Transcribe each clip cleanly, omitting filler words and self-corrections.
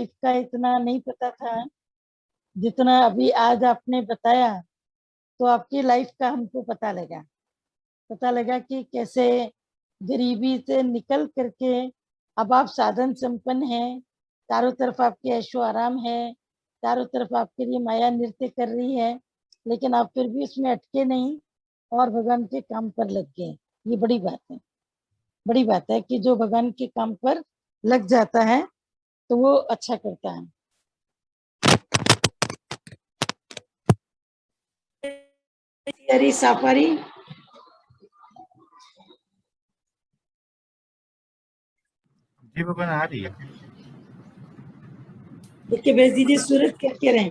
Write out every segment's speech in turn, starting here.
इसका इतना नहीं पता था जितना अभी आज आपने बताया, तो आपकी लाइफ का हमको पता लगा कि कैसे गरीबी से निकल करके अब आप साधन संपन्न हैं। चारों तरफ आपके ऐशो आराम है, चारों तरफ आपके लिए माया नृत्य कर रही है, लेकिन आप फिर भी उसमें अटके नहीं और भगवान के काम पर लग गए। ये बड़ी बात है, बड़ी बात है कि जो भगवान के काम पर लग जाता है तो वो अच्छा करता है। अरे साफारी जी भगवान आ रही है। लिख के भेज दीजिए। सूरज क्या कह रहे हैं?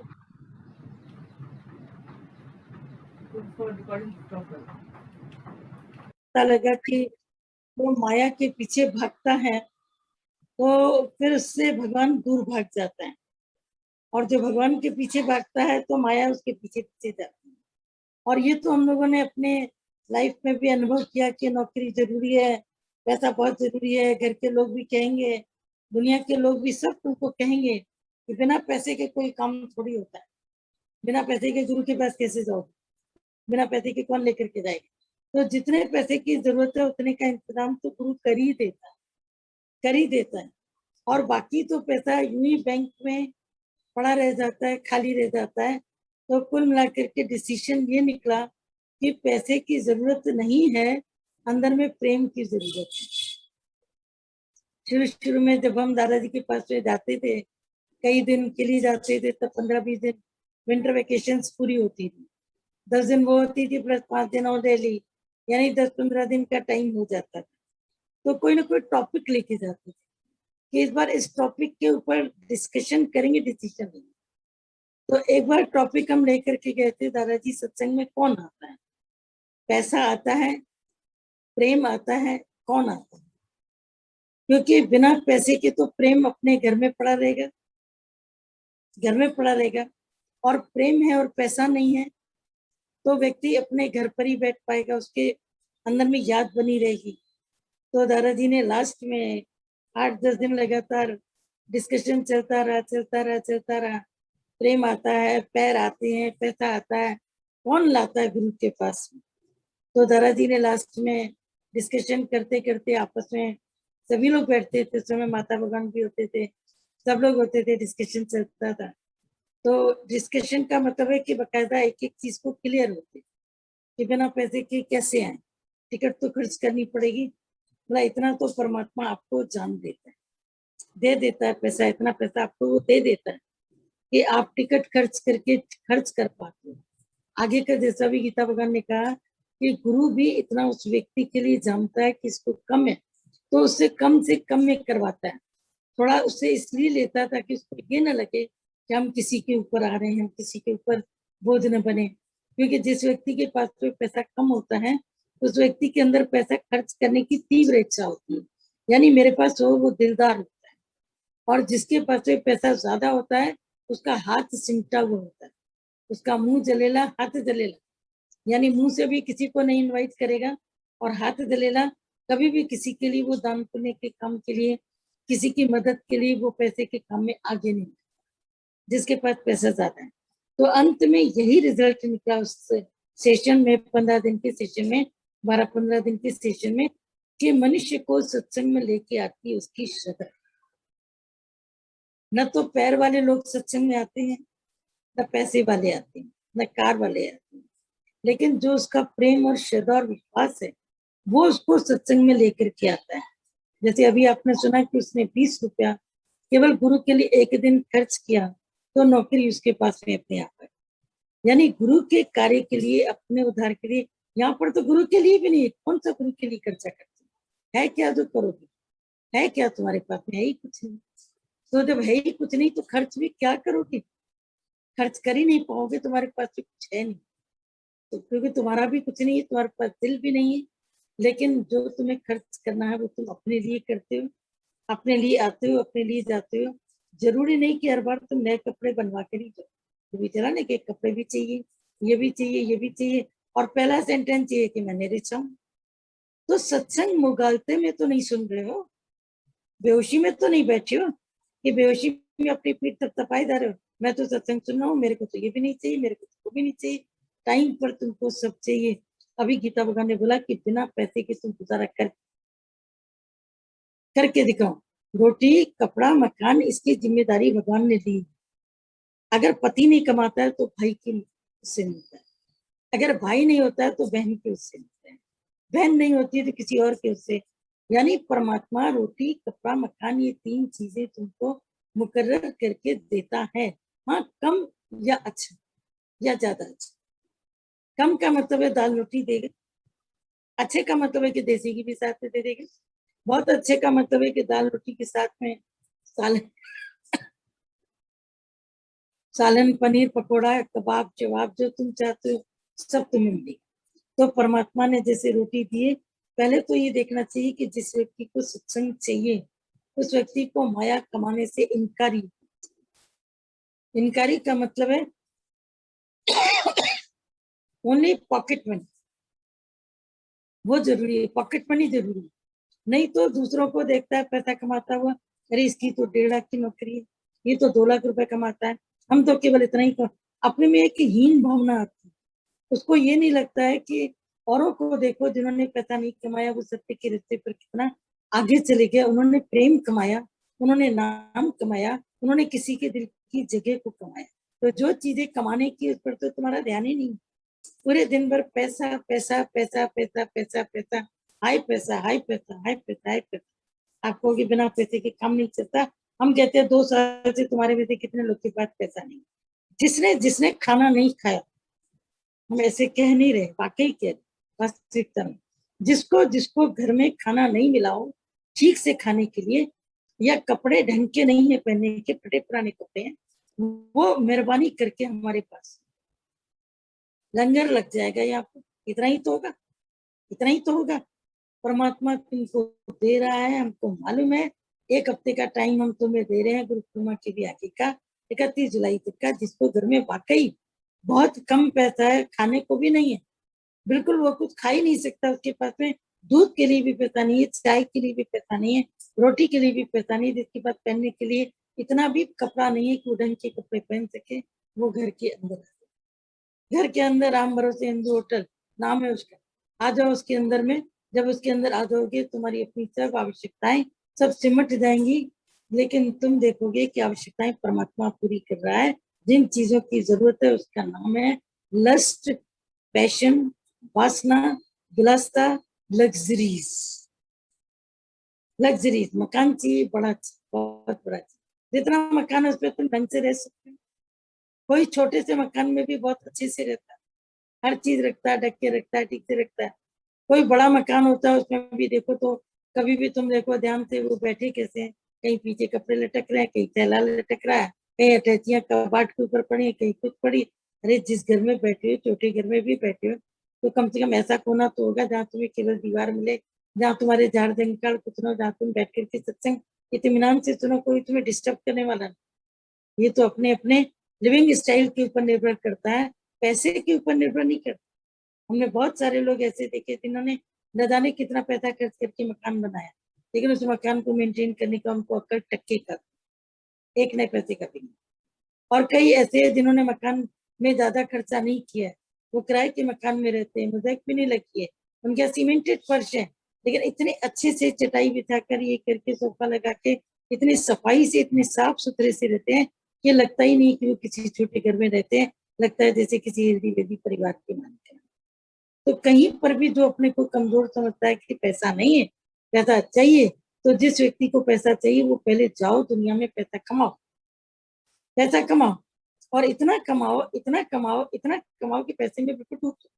पता लगा कि वो माया के पीछे भागता है तो फिर उससे भगवान दूर भाग जाता है, और जो भगवान के पीछे भागता है तो माया उसके पीछे पीछे जाती है। और ये तो हम लोगों ने अपने लाइफ में भी अनुभव किया कि नौकरी जरूरी है, पैसा बहुत जरूरी है। घर के लोग भी कहेंगे, दुनिया के लोग भी सब तुमको कहेंगे कि बिना पैसे के कोई काम थोड़ी होता है। बिना पैसे के गुरु के पास कैसे जाओगे? बिना पैसे के कौन लेकर के जाएगा? तो जितने पैसे की जरूरत है उतने का इंतजाम तो गुरु कर ही देता है, कर ही देता है। और बाकी तो पैसा यूं ही बैंक में पड़ा रह जाता है, खाली रह जाता है। तो कुल मिलाकर के डिसीजन ये निकला कि पैसे की जरूरत नहीं है, अंदर में प्रेम की जरूरत है। शुरू शुरू में जब हम दादाजी के पास में जाते थे, कई दिन के लिए जाते थे, तब 15-20 दिन विंटर वेकेशन पूरी होती थी। 10 दिन वो होती थी प्लस 5 दिन और डेली, यानी 10-15 दिन का टाइम हो जाता था। तो कोई ना कोई टॉपिक लेके जाते थे कि इस बार इस टॉपिक के ऊपर डिस्कशन करेंगे, डिसीजन लेंगे। तो एक बार टॉपिक हम लेकर के गए थे, दादाजी सत्संग में कौन आता है? पैसा आता है, प्रेम आता है, कौन आता है? क्योंकि बिना पैसे के तो प्रेम अपने घर में पड़ा रहेगा, घर में पड़ा रहेगा। और प्रेम है और पैसा नहीं है तो व्यक्ति अपने घर पर ही बैठ पाएगा, उसके अंदर में याद बनी रहेगी। तो दादाजी ने लास्ट में 8-10 दिन लगातार डिस्कशन चलता रहा। प्रेम आता है, पैर आते हैं, पैसा आता है, कौन लाता है गुरु के पास में? तो दादाजी ने लास्ट में डिस्कशन करते करते आपस में सभी लोग बैठते थे, उस समय माता भगवान भी होते थे, सब लोग होते थे, डिस्कशन चलता था। तो डिस्कशन का मतलब है कि बकायदा एक एक चीज को क्लियर होते कि बिना पैसे के कैसे आए, टिकट तो खर्च करनी पड़ेगी, मतलब इतना तो परमात्मा आपको जान देता है, दे देता है पैसा, इतना पैसा आपको वो दे देता है कि आप टिकट खर्च करके खर्च कर पाते हो। आगे का जैसा भी गीता भगवान ने कहा कि गुरु भी इतना उस व्यक्ति के लिए जानता है कि इसको कम है तो उससे कम से कम में करवाता है। थोड़ा उससे इसलिए लेता था कि उसको ये ना लगे कि हम किसी के ऊपर आ रहे हैं, हम किसी के ऊपर बोझ न बने। क्योंकि जिस व्यक्ति के पास तो पैसा कम होता है उस व्यक्ति के अंदर पैसा खर्च करने की तीव्र इच्छा होती है, यानी मेरे पास हो वो दिलदार होता है। और जिसके पास में पैसा ज्यादा होता है उसका हाथ सिमटा हुआ होता है, उसका मुंह जलेला हाथ जलेला, यानी मुंह से भी किसी को नहीं इनवाइट करेगा और हाथ जलेला, कभी भी किसी के लिए वो दान पुण्य के काम के लिए, किसी की मदद के लिए वो पैसे के काम में आगे नहीं, जिसके पास पैसा ज्यादा है। तो अंत में यही रिजल्ट निकला उस सेशन में, 15 दिन के सेशन में, 12-15 दिन के सेशन में, कि मनुष्य को सत्संग में लेके आती है उसकी श्रद्धा। न तो पैर वाले लोग सत्संग में आते हैं, न पैसे वाले आते हैं, न कार वाले आते हैं, लेकिन जो उसका प्रेम और श्रद्धा और विश्वास है वो उसको सत्संग में लेकर के आता है। जैसे अभी आपने सुना कि उसने 20 रुपया केवल गुरु के लिए एक दिन खर्च किया तो नौकरी उसके पास में अपने आप है। यानी गुरु के कार्य के लिए, अपने उद्धार के लिए, यहाँ पर तो गुरु के लिए भी नहीं, कौन सा गुरु के लिए खर्चा करते है? क्या जो करोगे, है क्या तुम्हारे पास में? है ही कुछ नहीं। तो जब है ही कुछ नहीं तो खर्च भी क्या करोगे? खर्च कर ही नहीं पाओगे, तुम्हारे पास भी कुछ है नहीं। तो क्योंकि तुम्हारा भी कुछ नहीं है, तुम्हारे पास दिल भी नहीं है, लेकिन जो तुम्हें खर्च करना है वो तुम अपने लिए करते हो, अपने लिए आते हो, अपने लिए जाते हो। जरूरी नहीं कि हर बार तुम नए कपड़े बनवा कर ही जाओ, तुम्हें चला ना कि कपड़े भी चाहिए, ये भी चाहिए, ये भी चाहिए, और पहला सेंटेंस चाहिए कि मैंने रिचा हूँ। तो सत्संग मुगालते में तो नहीं सुन रहे हो, बेहोशी में तो नहीं बैठे हो कि बेहोशी भी अपनी पीठ थपथपाए जा रहे हो, मैं तो सत्संग सुन रहा हूँ, मेरे को तो ये भी नहीं चाहिए, मेरे को तो वो भी नहीं चाहिए। टाइम पर तुमको सब चाहिए। अभी गीता भगवान ने बोला कि बिना पैसे के तुम गुजारा करके दिखाओ। रोटी कपड़ा मकान इसकी जिम्मेदारी भगवान ने दी। अगर पति नहीं कमाता है तो भाई की उससे मिलता है, अगर भाई नहीं होता है तो बहन के उससे मिलता है, बहन नहीं होती है तो किसी और के उससे। यानी परमात्मा रोटी कपड़ा मकान ये तीन चीजें तुमको मुकर्रर करके देता है। हाँ, कम या अच्छा या ज्यादा अच्छा। कम का मतलब है दाल रोटी देगा, अच्छे का मतलब है कि देसी घी भी साथ में दे देगा, बहुत अच्छे का मतलब है कि दाल रोटी के साथ में सालन सालन पनीर पकोड़ा कबाब जवाब जो तुम चाहते हो सब तुम्हें मिलेगा। तो परमात्मा ने जैसे रोटी दिए, पहले तो ये देखना चाहिए कि जिस व्यक्ति को सत्संग चाहिए उस व्यक्ति को माया कमाने से इनकारी। इनकारी का मतलब है ओनली पॉकेट मनी, वो जरूरी है, पॉकेट मनी जरूरी है। नहीं तो दूसरों को देखता है पैसा कमाता हुआ, अरे इसकी तो 1.5 लाख की नौकरी है, ये तो 2 लाख रुपए कमाता है, हम तो केवल इतना ही कर। अपने में एक हीन भावना आती है, उसको ये नहीं लगता है कि औरों को देखो जिन्होंने पैसा नहीं कमाया वो सत्य के रास्ते पर कितना आगे चले गए, उन्होंने प्रेम कमाया, उन्होंने नाम कमाया, उन्होंने किसी के दिल की जगह को कमाया। तो जो चीजें कमाने की उस पर तो तुम्हारा ध्यान ही नहीं, पूरे दिन भर पैसा पैसा पैसा पैसा पैसा पैसा, हाय पैसा हाय पैसा हाय पैसा हाय पैसा। आपको कि बिना पैसे के काम नहीं चलता। हम कहते हैं 2 साल से तुम्हारे में से कितने लोग के पास पैसा नहीं, जिसने जिसने खाना नहीं खाया, हम ऐसे कह नहीं रहे, वाकई कह रहे वास्तविकता में। जिसको जिसको घर में खाना नहीं मिला हो ठीक से खाने के लिए, या कपड़े ढंग के नहीं है पहनने के, फटे पुराने कपड़े हैं, वो मेहरबानी करके हमारे पास लंगर लग जाएगा यहाँ पर, इतना ही तो होगा, इतना ही तो होगा। परमात्मा तुमको दे रहा है, हमको मालूम है। 1 हफ्ते का टाइम हम तुम्हें दे रहे हैं, गुरु पूर्णिमा के भी आगे का 31 जुलाई तक का, जिसको घर में वाकई बहुत कम पैसा है, खाने को भी नहीं है, बिल्कुल वो कुछ खा ही नहीं सकता, उसके पास में दूध के लिए भी पैसा नहीं है, चाय के लिए भी पैसा नहीं है, रोटी के लिए भी पैसा नहीं है, जिसके पास पहनने के लिए इतना भी कपड़ा नहीं है कि वो ढंग के कपड़े पहन सके, वो घर के अंदर, घर के अंदर राम भरोसे हिंदू होटल नाम है उसका, आ जाओ उसके अंदर में। जब उसके अंदर आ जाओगे तुम्हारी अपनी सब आवश्यकताएं सब सिमट जाएंगी, लेकिन तुम देखोगे कि आवश्यकताएं परमात्मा पूरी कर रहा है। जिन चीजों की जरूरत है उसका नाम है लस्ट, पैशन, वासना, विलासता, लग्जरीज। लग्जरीज मकान चाहिए बड़ा, बहुत बड़ा चाहिए, जितना मकान है उस पर तुम ढंग से रह सकते हो। कोई छोटे से मकान में भी बहुत अच्छे से रहता है, हर चीज रखता है, ढक के रखता है, ठीक से रखता है। कोई बड़ा मकान होता है उसमें भी देखो तो कभी भी तुम देखो ध्यान से वो बैठे कैसे हैं, कहीं पीछे कपड़े लटक रहे हैं, कहीं थैला लटक रहा है, कहीं अटैचियां कबाट के ऊपर पड़ी है, कहीं कुछ पड़ी। अरे जिस घर में बैठे हो, छोटे घर में भी बैठे हो, तो कम से कम ऐसा कोना तो होगा जहाँ तुम्हें केवल दीवार मिले, जहाँ तुम्हारे झाड़ जंगल कुछ ना, जहाँ तुम बैठ करके सत्संग इत्मीनान से सुनो, कोई तुम्हें डिस्टर्ब करने वाला नहीं। ये तो अपने अपने लिविंग स्टाइल के ऊपर निर्भर करता है, पैसे के ऊपर निर्भर नहीं करता। हमने बहुत सारे लोग ऐसे देखे जिन्होंने न जाने कितना पैसा खर्च करके मकान बनाया, लेकिन उस मकान को मेंटेन करने का उनको अक्ल टक्के का, एक नए पैसे का भी नहीं। और कई ऐसे हैं जिन्होंने मकान में ज्यादा खर्चा नहीं किया है, वो किराए के मकान में रहते हैं, मोज़ेक भी नहीं लगी है, उनके यहाँ सीमेंटेड फर्श है, लेकिन इतने अच्छे से चटाई बिछा कर ये करके सोफा लगा के इतनी सफाई से इतने साफ सुथरे से रहते हैं, ये लगता ही नहीं कि वो किसी छोटे घर में रहते हैं, लगता है जैसे किसी हिरदी वेदी परिवार के मानते हैं। तो कहीं पर भी जो अपने को कमजोर समझता है कि पैसा नहीं है, पैसा चाहिए, तो जिस व्यक्ति को पैसा चाहिए वो पहले जाओ दुनिया में पैसा कमाओ, पैसा कमाओ, और इतना कमाओ इतना कमाओ इतना कमाओ कि पैसे में बिल्कुल डूब जाओ।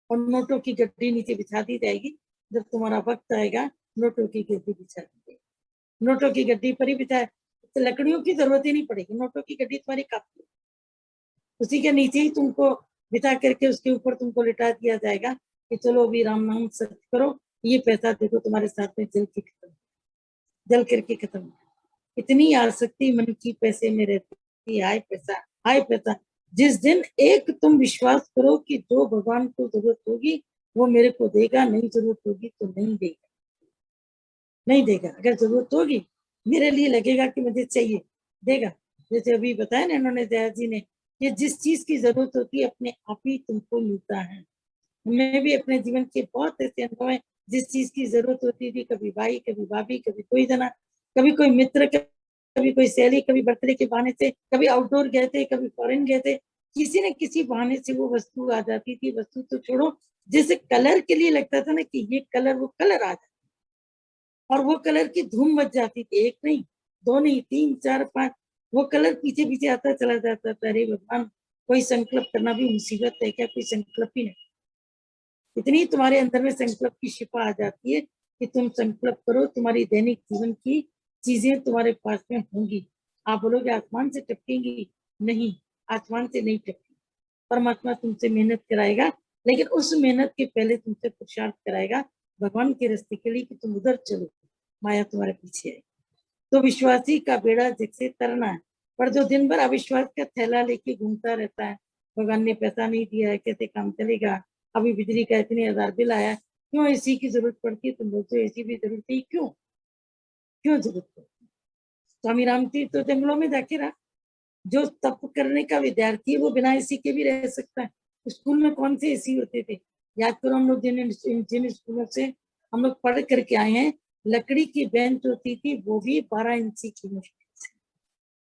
और नोटों की गड्डी नीचे बिछा दी जाएगी, जब तुम्हारा वक्त आएगा नोटों की गड्डी बिछा दी जाएगी, नोटों की गड्डी पर ही बिछाए तो लकड़ियों की जरूरत ही नहीं पड़ेगी, नोटों की गड्डी तुम्हारी काफी, उसी के नीचे ही तुमको बिठा करके उसके ऊपर तुमको लिटा दिया जाएगा कि चलो अभी राम नाम सत्य करो, ये पैसा देखो तुम्हारे साथ में जल के खत्म, जल करके खत्म। इतनी आसक्ति मन की पैसे में रहती, हाय पैसा हाय पैसा। जिस दिन एक तुम विश्वास करो कि जो भगवान को जरूरत होगी वो मेरे को देगा, नहीं जरूरत होगी तो नहीं देगा, नहीं देगा। अगर जरूरत होगी मेरे लिए लगेगा कि मुझे चाहिए, देगा। जैसे अभी बताया ना इन्होंने, दया जी ने, कि जिस चीज की जरूरत होती है अपने आप ही तुमको मिलता है। हमें भी अपने जीवन के बहुत ऐसे अनुभव है, जिस चीज की जरूरत होती थी, कभी भाई, कभी भाभी, कभी कोई जना, कभी कोई मित्र, कभी कोई सहेली, कभी बर्थडे के बहाने से, कभी आउटडोर गए थे, कभी फॉरेन गए थे, किसी न किसी बहाने से वो वस्तु आ जाती थी। वस्तु तो छोड़ो, जैसे कलर के लिए लगता था ना कि ये कलर, वो कलर आ जाता, और वो कलर की धूम मच जाती थी। एक नहीं, दो नहीं, तीन, चार, पांच, वो कलर पीछे पीछे आता चला जाता था। अरे भगवान, कोई संकल्प करना भी मुसीबत है क्या? कोई संकल्प ही नहीं। इतनी तुम्हारे अंदर में संकल्प की शिपा आ जाती है कि तुम संकल्प करो, तुम्हारी दैनिक जीवन की चीजें तुम्हारे पास में होंगी। आप बोलोगे आसमान से टपकेंगी? नहीं, आसमान से नहीं टपकेंगी। परमात्मा तुमसे मेहनत कराएगा, लेकिन उस मेहनत के पहले तुमसे पुरुषार्थ कराएगा भगवान के रास्ते के लिए, कि तुम उधर चलो, माया तुम्हारे पीछे है। तो विश्वासी का बेड़ा जग से तरना है। पर जो दिन भर अविश्वास का थैला लेके घूमता रहता है, भगवान ने पैसा नहीं दिया है, कैसे काम चलेगा, अभी बिजली का इतने हजार बिल आया, क्यों एसी की जरूरत पड़ती है, तुम लोग तो एसी भी जरूरत है, क्यों क्यों जरूरत पड़ती है? स्वामी राम तीर्थ तो जंगलों में जाके रहा। जो तप करने का विद्यार्थी है वो बिना एसी के भी रह सकता है। स्कूल में कौन से एसी होते थे? याद करो, हम लोग जिन स्कूलों से हम लोग पढ़ करके आए हैं, लकड़ी की बेंच होती थी, वो भी 12 इंची की, मुश्किल से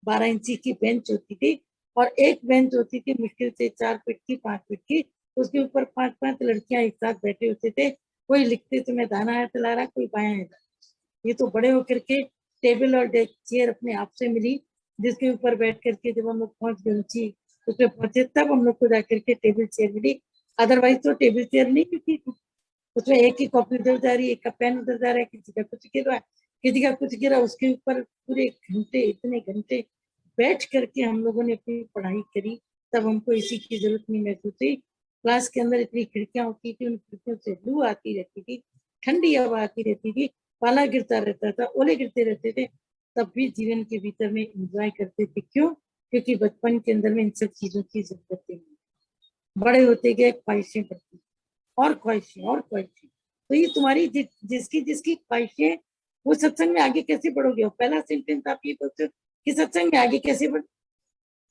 12 इंची की बेंच होती थी। और एक बेंच होती थी मुश्किल से 4 फीट की, 5 फीट की। उसके ऊपर 5-5 लड़कियां एक साथ बैठे होते थे। कोई लिखते समय दाना हाथ चला रहा, कोई बायां हाथ। ये तो बड़े होकर के टेबल और डेस्क चेयर अपने आप से मिली, जिसके ऊपर बैठ करके जब हम लोग पहुंच गए ऊंची उसमें पहुंचे, तब हम लोग को जाकर के टेबल चेयर मिली। अदरवाइज तो टेबल चेयर नहीं मिलती थी। उसमें एक ही कॉपी उधर जा रही है, एक का पेन उधर जा रहा है, किसी का कुछ गिर रहा है, किसी का कुछ गिरा, उसके ऊपर पूरे घंटे, इतने घंटे बैठ करके हम लोगों ने अपनी पढ़ाई करी। तब हमको इसी की जरूरत नहीं महसूस हुई। क्लास के अंदर इतनी खिड़कियां होती थी, उन खिड़कियों से लू आती रहती थी, ठंडी हवा आती रहती थी, पाला गिरता रहता था, ओले गिरते रहते थे, तब भी जीवन के भीतर में एंजॉय करते थे। क्यों? क्योंकि बचपन के अंदर में इन सब चीजों की जरूरत नहीं। बड़े होते गए ख्वाहिशें बढ़ती, और ख्वाहिशें और ख्वाहिशें। तो ये तुम्हारी जिसकी जिसकी ख्वाहिशें, वो सत्संग में आगे कैसे बढ़ोगे? और पहला सेंटेंस आप ये बोलते हो कि सत्संग में आगे कैसे बढ़।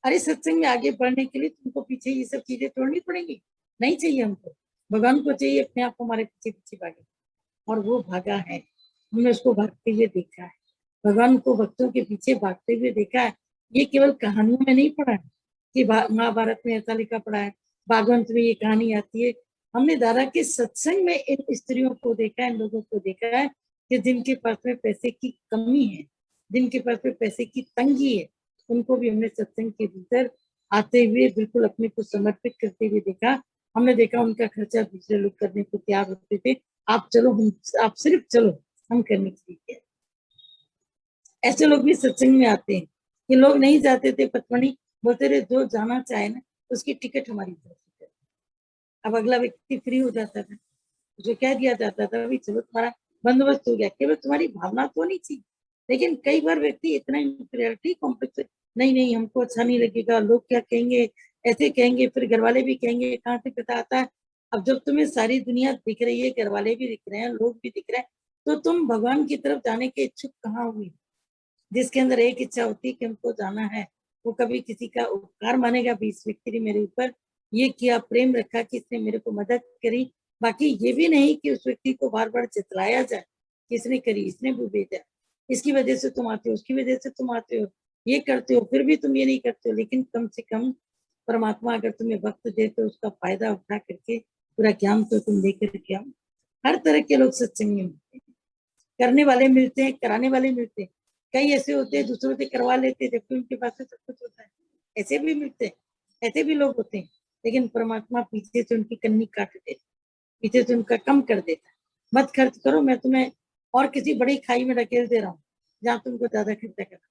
अरे सत्संग में आगे बढ़ने के लिए तुमको पीछे ये सब चीजें छोड़नी पड़ेंगी। नहीं चाहिए हमको, भगवान को चाहिए अपने आप हमारे पीछे पीछे भागे। और वो भागा है, हमने उसको भागते हुए देखा है। भगवान को भक्तों के पीछे भागते हुए देखा है। ये केवल कहानियों में नहीं पढ़ा है कि महाभारत में ऐसा लिखा पड़ा है, भागवत में ये कहानी आती है। हमने दादा के सत्संग में इन स्त्रियों को देखा है, इन लोगों को देखा है कि जिनके पास में पैसे की कमी है, जिनके पास में पैसे की तंगी है, उनको भी हमने सत्संग के भीतर आते हुए बिल्कुल अपने को समर्पित करते हुए देखा। हमने देखा उनका खर्चा दूसरे लोग करने को तैयार होते थे। आप चलो, हम आप सिर्फ चलो, हम करने के लिए। ऐसे लोग भी सत्संग में आते हैं। ये लोग नहीं जाते थे पचमढ़ी, बोलते थे जो जाना चाहे ना उसकी टिकट हमारी तरफ से। अब अगला व्यक्ति फ्री हो जाता था, जो कह दिया जाता था भाई चलो तुम्हारा बंदोबस्त हो गया। केवल तुम्हारी भावना तो नहीं थी। लेकिन कई बार व्यक्ति इतना इंफीरियरिटी कॉम्प्लेक्स, नहीं नहीं हमको अच्छा नहीं लगेगा, लोग क्या कहेंगे, ऐसे कहेंगे, फिर घर वाले भी कहेंगे, कहाँ से पता आता है। अब जब तुम्हें सारी दुनिया दिख रही है, घर वाले भी दिख रहे हैं, लोग भी दिख रहे हैं, तो तुम भगवान की तरफ जाने के इच्छुक कहाँ हुई? जिसके अंदर एक इच्छा होती है कि हमको जाना है, वो कभी किसी का उपकार मानेगा भी, इस व्यक्ति ने मेरे ऊपर ये किया, प्रेम रखा कि इसने मेरे को मदद करी। बाकी ये भी नहीं कि उस व्यक्ति को बार बार चितलाया जाए कि इसने करी, इसने भी भेजा, इसकी वजह से तुम आते हो, उसकी वजह से तुम आते हो, ये करते हो, फिर भी तुम ये नहीं करते हो। लेकिन कम से कम परमात्मा अगर तुम्हें वक्त दे तो उसका फायदा उठा करके पूरा ज्ञान तो तुम लेकर के आओ। हर तरह के लोग सत्संग में मिलते हैं, करने वाले मिलते हैं, कराने वाले मिलते हैं। कई ऐसे होते हैं दूसरों से करवा लेते हैं जबकि उनके पास सब कुछ होता है। ऐसे भी मिलते हैं, ऐसे भी लोग होते हैं। लेकिन परमात्मा पीछे से उनकी कन्नी काट देता, पीछे से उनका कम कर देता है। मत खर्च करो, मैं तुम्हें और किसी बड़ी खाई में ढकेल दे रहा हूँ जहाँ तुमको ज्यादा खर्चा करना।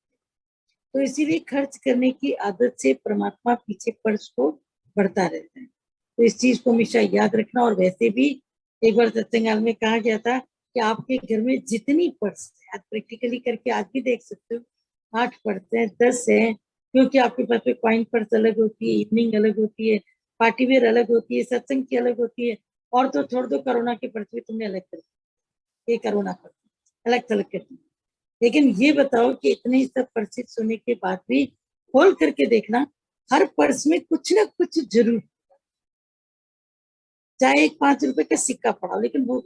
तो इसीलिए खर्च करने की आदत से परमात्मा पीछे पर्स को बढ़ता रहता है। तो इस चीज को हमेशा याद रखना। और वैसे भी एक बार सत्संगाल में कहा गया था कि आपके घर में जितनी पर्स है, आज प्रैक्टिकली करके आज भी देख सकते हो, 8 पर्स है, 10 है, क्योंकि आपके पास में कॉइन पर्स अलग होती है, इवनिंग अलग होती है, पार्टी वेयर अलग होती है, सत्संग की अलग होती है। और तो छोड़ दो, कोरोना के पर्स भी तुमने अलग कर, ये कोरोना पर्स अलग थलग कर दी। लेकिन ये बताओ कि इतने सब परिचित होने के बाद भी खोल करके देखना, हर पर्स में कुछ ना कुछ जरूर, चाहे एक 5 रुपए का सिक्का पड़ा, लेकिन वो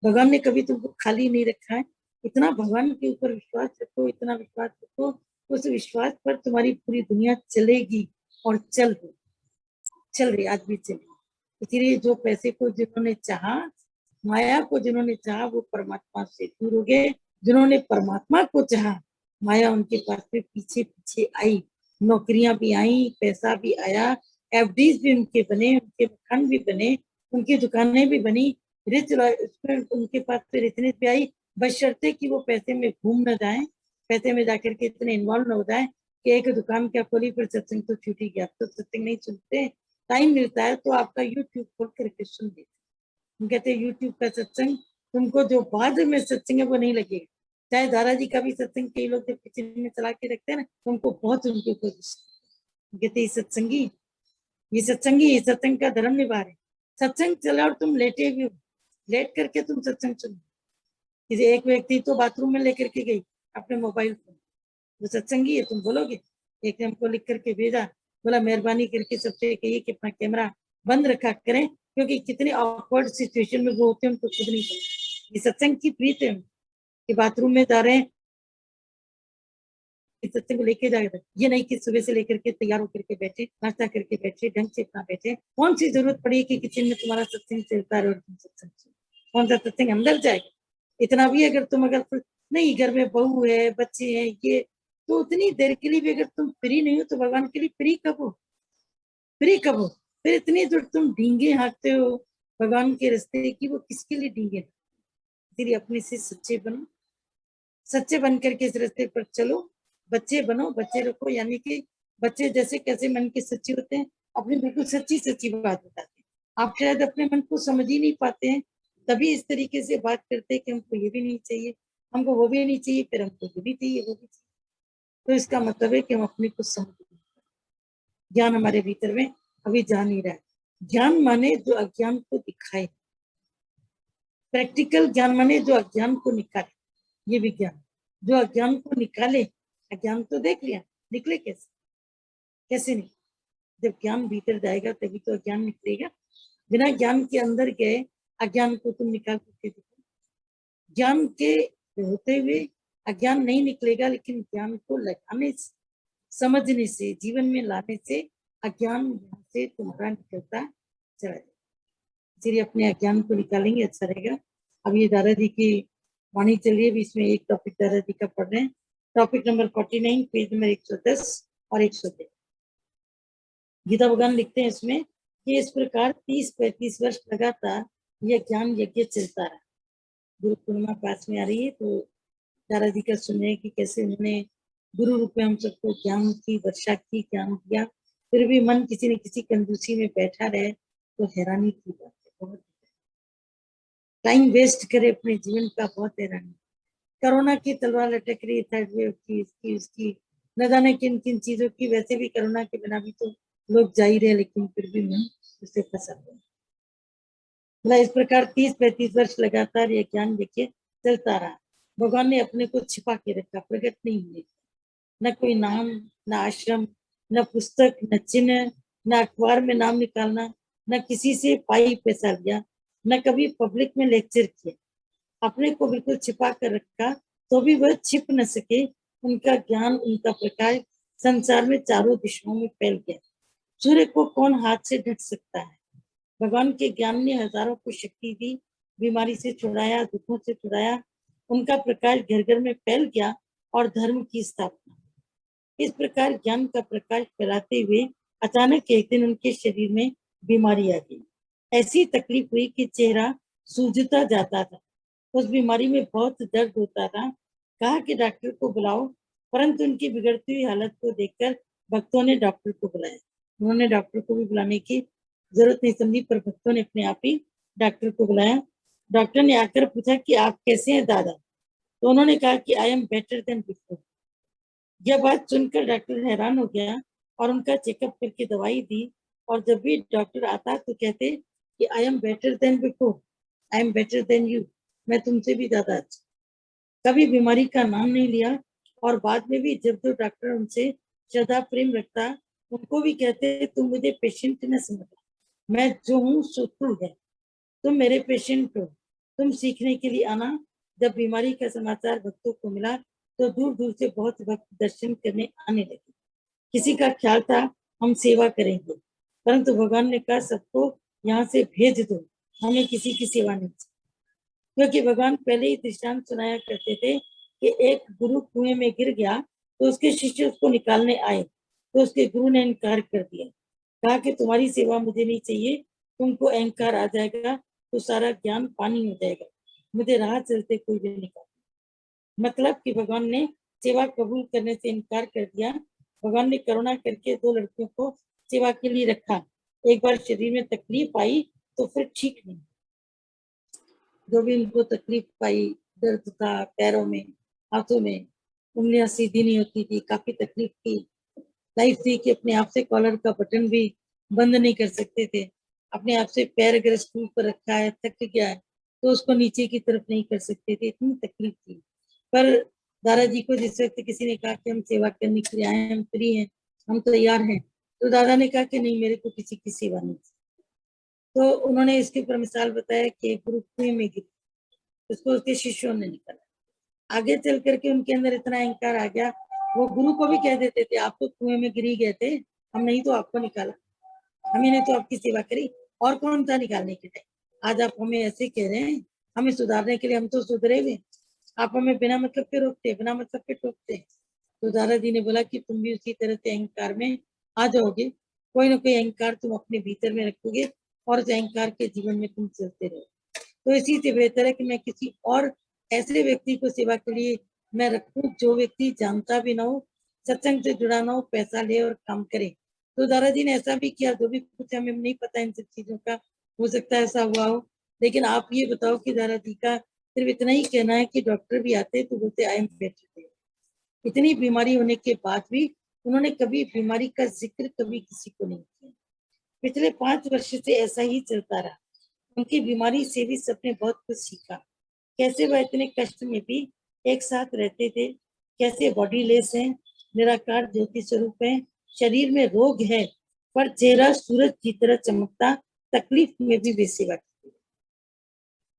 भगवान ने कभी तुमको खाली नहीं रखा है। इतना भगवान के ऊपर विश्वास रखो, इतना विश्वास रखो, उस विश्वास पर तुम्हारी पूरी दुनिया चलेगी और चल रही, आज भी चल रही। इसलिए जो पैसे को जिन्होंने चाहा, माया को जिन्होंने चाहा, वो परमात्मा से दूर हो गए। जिन्होंने परमात्मा को चाहा, माया उनके पास में पीछे पीछे आई, नौकरियां भी आई, पैसा भी आया, एफडीज भी उनके बने, उनके खंड भी बने, उनकी दुकानें भी बनी, रिच उनके पास में रिचनेस भी आई, बशर्ते कि वो पैसे में घूम न जाए, पैसे में जाकर के इतने इन्वॉल्व न हो जाए कि एक दुकान क्या खोली फिर सत्संग तो छूट ही गया। तो सत्संग नहीं सुनते, टाइम मिलता है तो आपका यूट्यूब खोल करके सुन लेते। हम कहते हैं यूट्यूब का सत्संग तुमको जो बाद में सत्संग है वो नहीं लगेगा। चाहे दादाजी का भी सत्संग कई लोग जब किचन में चला के रखते हैं ना, तुमको बहुत उनके ऊपर कहते ये सत्संग का धर्म निभा रहे। सत्संग चला और तुम लेटे भी हो, लेट करके तुम सत्संग सुनो। किसी एक व्यक्ति तो बाथरूम में लेकर के गई अपने मोबाइल फोन, वो सत्संगी है तुम बोलोगे। एक ने हमको लिख करके भेजा, बोला मेहरबानी करके सबसे कहिए कि अपना कैमरा बंद रखा करें, क्योंकि कितने ऑकवर्ड सिचुएशन में वो होते हैं उनको खुद नहीं पता। ये सत्संग की प्रीत है कि बाथरूम में जा रहे हैं, सत्संग को लेके जाएगा, ये नहीं कि सुबह से लेकर के तैयार होकर के बैठे, नाश्ता करके बैठे, ढंग से अपना बैठे। कौन सी जरूरत पड़ी कि किचन में तुम्हारा सत्संग चलता है और तुम सत्संग सुनो? कौन सा सत्संग अंदर जाएगा? इतना भी अगर तुम अगर नहीं, घर में बहू है, बच्चे हैं, ये तो उतनी देर के लिए भी अगर तुम फ्री नहीं हो तो भगवान के लिए फ्री कब हो? फ्री कब हो? फिर इतनी दूर तुम डींगे हाँकते हो भगवान के रास्ते की, वो किसके लिए डींगे? इसलिए अपने से सच्चे बनो, सच्चे बन करके इस रास्ते पर चलो। बच्चे बनो, बच्चे रखो, यानी कि बच्चे जैसे कैसे मन के सच्चे होते हैं, अपनी बिल्कुल सच्ची सच्ची बात बताते हैं। आप शायद अपने मन को समझ ही नहीं पाते हैं, तभी इस तरीके से बात करते हैं कि हमको ये भी नहीं चाहिए, हमको वो भी नहीं चाहिए, फिर हमको ये भी चाहिए, वो भी चाहिए। तो इसका मतलब है कि हम अपने को समझ, ज्ञान हमारे भीतर में अभी जा नहीं रहा है। ज्ञान माने जो अज्ञान को दिखाए, प्रैक्टिकल ज्ञान माने जो अज्ञान को निकाले, ये विज्ञान जो अज्ञान को निकाले। अज्ञान तो देख लिया, निकले कैसे? कैसे नहीं? जब ज्ञान भीतर जाएगा तभी तो अज्ञान निकलेगा। बिना ज्ञान के अंदर गए अज्ञान को तुम निकाल सकते हो? ज्ञान के होते हुए अज्ञान नहीं निकलेगा, लेकिन ज्ञान को लगाने से, समझने से, जीवन में लाने से अज्ञान से तुम्हारा निकलता चला जाएगा। इसलिए अपने अज्ञान को निकालेंगे, अच्छा रहेगा। अब ये दादाजी की वाणी चलिए, बीच में एक टॉपिक दादाजी का पढ़ रहे हैं। टॉपिक नंबर 49, पेज नंबर 110 और 113। गीता भगवान लिखते हैं इसमें कि इस प्रकार 30-35 वर्ष लगातार यह ज्ञान यज्ञ चलता रहा। गुरु पूर्णिमा पास में आ रही है, तो दादाजी का सुन रहे हैं कि कैसे उन्होंने गुरु रूप में हम सबको ज्ञान की वर्षा की, ज्ञान दिया, फिर भी मन किसी न किसी कंजूसी में बैठा रहे, तो हैरानी की बात है। बहुत टाइम वेस्ट करे अपने जीवन का, बहुत हैरानी। कोरोना की तलवार लटक रही है, थर्ड वेव की, इसकी उसकी, न जाने किन किन चीजों की। वैसे भी कोरोना के बिना भी तो लोग जा ही रहे, लेकिन फिर भी मन उससे फंसा हुआ। मतलब इस प्रकार 30-35 वर्ष लगातार यह ज्ञान यज्ञ चलता रहा। भगवान ने अपने को छिपा के रखा, प्रकट नहीं हुए। न कोई नाम, न आश्रम, न पुस्तक, न चिन्ह, न अखबार में नाम निकालना, न किसी से पाई पैसा लिया, न कभी पब्लिक में लेक्चर किया। अपने को बिल्कुल छिपा कर रखा, तो भी वह छिप न सके। उनका ज्ञान, उनका प्रकाश संसार में चारों दिशाओं में फैल गया। सूर्य को कौन हाथ से ढक सकता है? भगवान के ज्ञान ने हजारों को शक्ति दी, बीमारी से छुड़ाया, दुखों से छुड़ाया। उनका प्रकाश घर घर में फैल गया और धर्म की स्थापना। इस प्रकार ज्ञान का प्रकाश फैलाते हुए अचानक एक दिन उनके शरीर में बीमारी आ गई। ऐसी तकलीफ हुई कि चेहरा सूजता जाता था। उस बीमारी में बहुत दर्द होता था। कहा कि डॉक्टर को बुलाओ, परंतु उनकी बिगड़ती हुई हालत को देखकर भक्तों ने डॉक्टर को बुलाया। उन्होंने डॉक्टर को भी बुलाने की जरूरत नहीं समझी, पर भक्तों ने अपने आप ही डॉक्टर को बुलाया। डॉक्टर ने आकर पूछा कि आप कैसे हैं दादा? तो उन्होंने कहा कि I am better than before. यह बात सुनकर डॉक्टर हैरान हो गया और उनका चेकअप करके दवाई दी। और जब भी डॉक्टर आता तो कहते कि I am better than before, I am better than you, मैं तुमसे भी ज्यादा अच्छा। कभी बीमारी का नाम नहीं लिया, और बाद में भी जब जो डॉक्टर उनसे श्रद्धा प्रेम रखता, उनको भी कहते तुम मुझे पेशेंट न समझो, मैं जो हूँ सो तू है, तुम मेरे पेशेंट हो, तुम सीखने के लिए आना। जब बीमारी का समाचार भक्तों को मिला तो दूर दूर से बहुत भक्त दर्शन करने आने लगे। किसी का ख्याल था हम सेवा करेंगे, परंतु भगवान ने कहा सबको यहाँ से भेज दो, हमें किसी की सेवा नहीं चाहिए। क्योंकि भगवान पहले ही दृष्टांत सुनाया करते थे कि एक गुरु कुएं में गिर गया तो उसके शिष्य उसको निकालने आए, तो उसके गुरु ने इनकार कर दिया, कहा कि तुम्हारी सेवा मुझे नहीं चाहिए, तुमको अहंकार आ जाएगा तो सारा ज्ञान पानी हो जाएगा, मुझे राह चलते कोई भी निकाल। मतलब कि भगवान ने सेवा कबूल करने से इनकार कर दिया। भगवान ने करुणा करके दो लड़कियों को सेवा के लिए रखा। एक बार शरीर में तकलीफ आई तो फिर ठीक नहीं, जो भी उनको तकलीफ आई, दर्द था पैरों में, हाथों में, उंगलियां सीधी नहीं होती थी, काफी तकलीफ थी, लाइफ थी कि अपने आप से कॉलर का बटन भी बंद नहीं कर सकते थे, अपने आप से पैर अगर स्टूल पर रखा है, थक गया है तो उसको नीचे की तरफ नहीं कर सकते थे, इतनी तकलीफ थी। पर दादाजी को जिस वक्त किसी ने कहा कि हम सेवा करने के लिए आए हैं, हम फ्री हैं, हम तैयार हैं, तो दादा ने कहा कि नहीं, मेरे को किसी की सेवा नहीं। तो उन्होंने इसके ऊपर मिसाल बताया कि गुरु कुएं में गिरी, उसको उसके शिष्यों ने निकाला। आगे चल करके उनके अंदर इतना अहंकार आ गया, वो गुरु को भी कह देते थे आप तो कुएं में गिरी गए थे, हम नहीं तो आपको निकाला, हमें नहीं तो आपकी सेवा करी, और कौन था निकालने के टाइम। आज आप हमें ऐसे कह रहे हैं, हमें सुधारने के लिए, हम तो सुधरे हुए, आप हमें बिना मतलब के रोकते, बिना मतलब के टोकते। तो दादाजी ने बोला कि तुम भी उसी तरह से अहंकार में आ जाओगे, कोई ना कोई अहंकार तुम अपने भीतर में रखोगे और उस अहंकार के जीवन में तुम चलते रहो। तो इसी से बेहतर है कि मैं किसी और ऐसे व्यक्ति को सेवा के लिए मैं रखूं, जो व्यक्ति जानता भी ना हो, सत्संग से जुड़ा ना हो, पैसा ले और काम करे। तो दादाजी ने ऐसा भी किया, जो भी कुछ हमें नहीं पता इन सब चीजों का, हो सकता है ऐसा हुआ हो, लेकिन आप ये बताओ कि दादाजी का सिर्फ इतना ही कहना है कि डॉक्टर भी आते तो बोलते आई एम बेटर। इतनी बीमारी होने के बाद भी उन्होंने कभी बीमारी का जिक्र कभी किसी को नहीं किया। पिछले 5 वर्ष से ऐसा ही चलता रहा। उनकी बीमारी से भी सबने बहुत कुछ सीखा, कैसे वह इतने कष्ट में भी एक साथ रहते थे, कैसे बॉडी लेस है, निराकार ज्योति स्वरूप है, शरीर में रोग है पर चेहरा सूरज की तरह चमकता, तकलीफ में भी वे सेवा करते,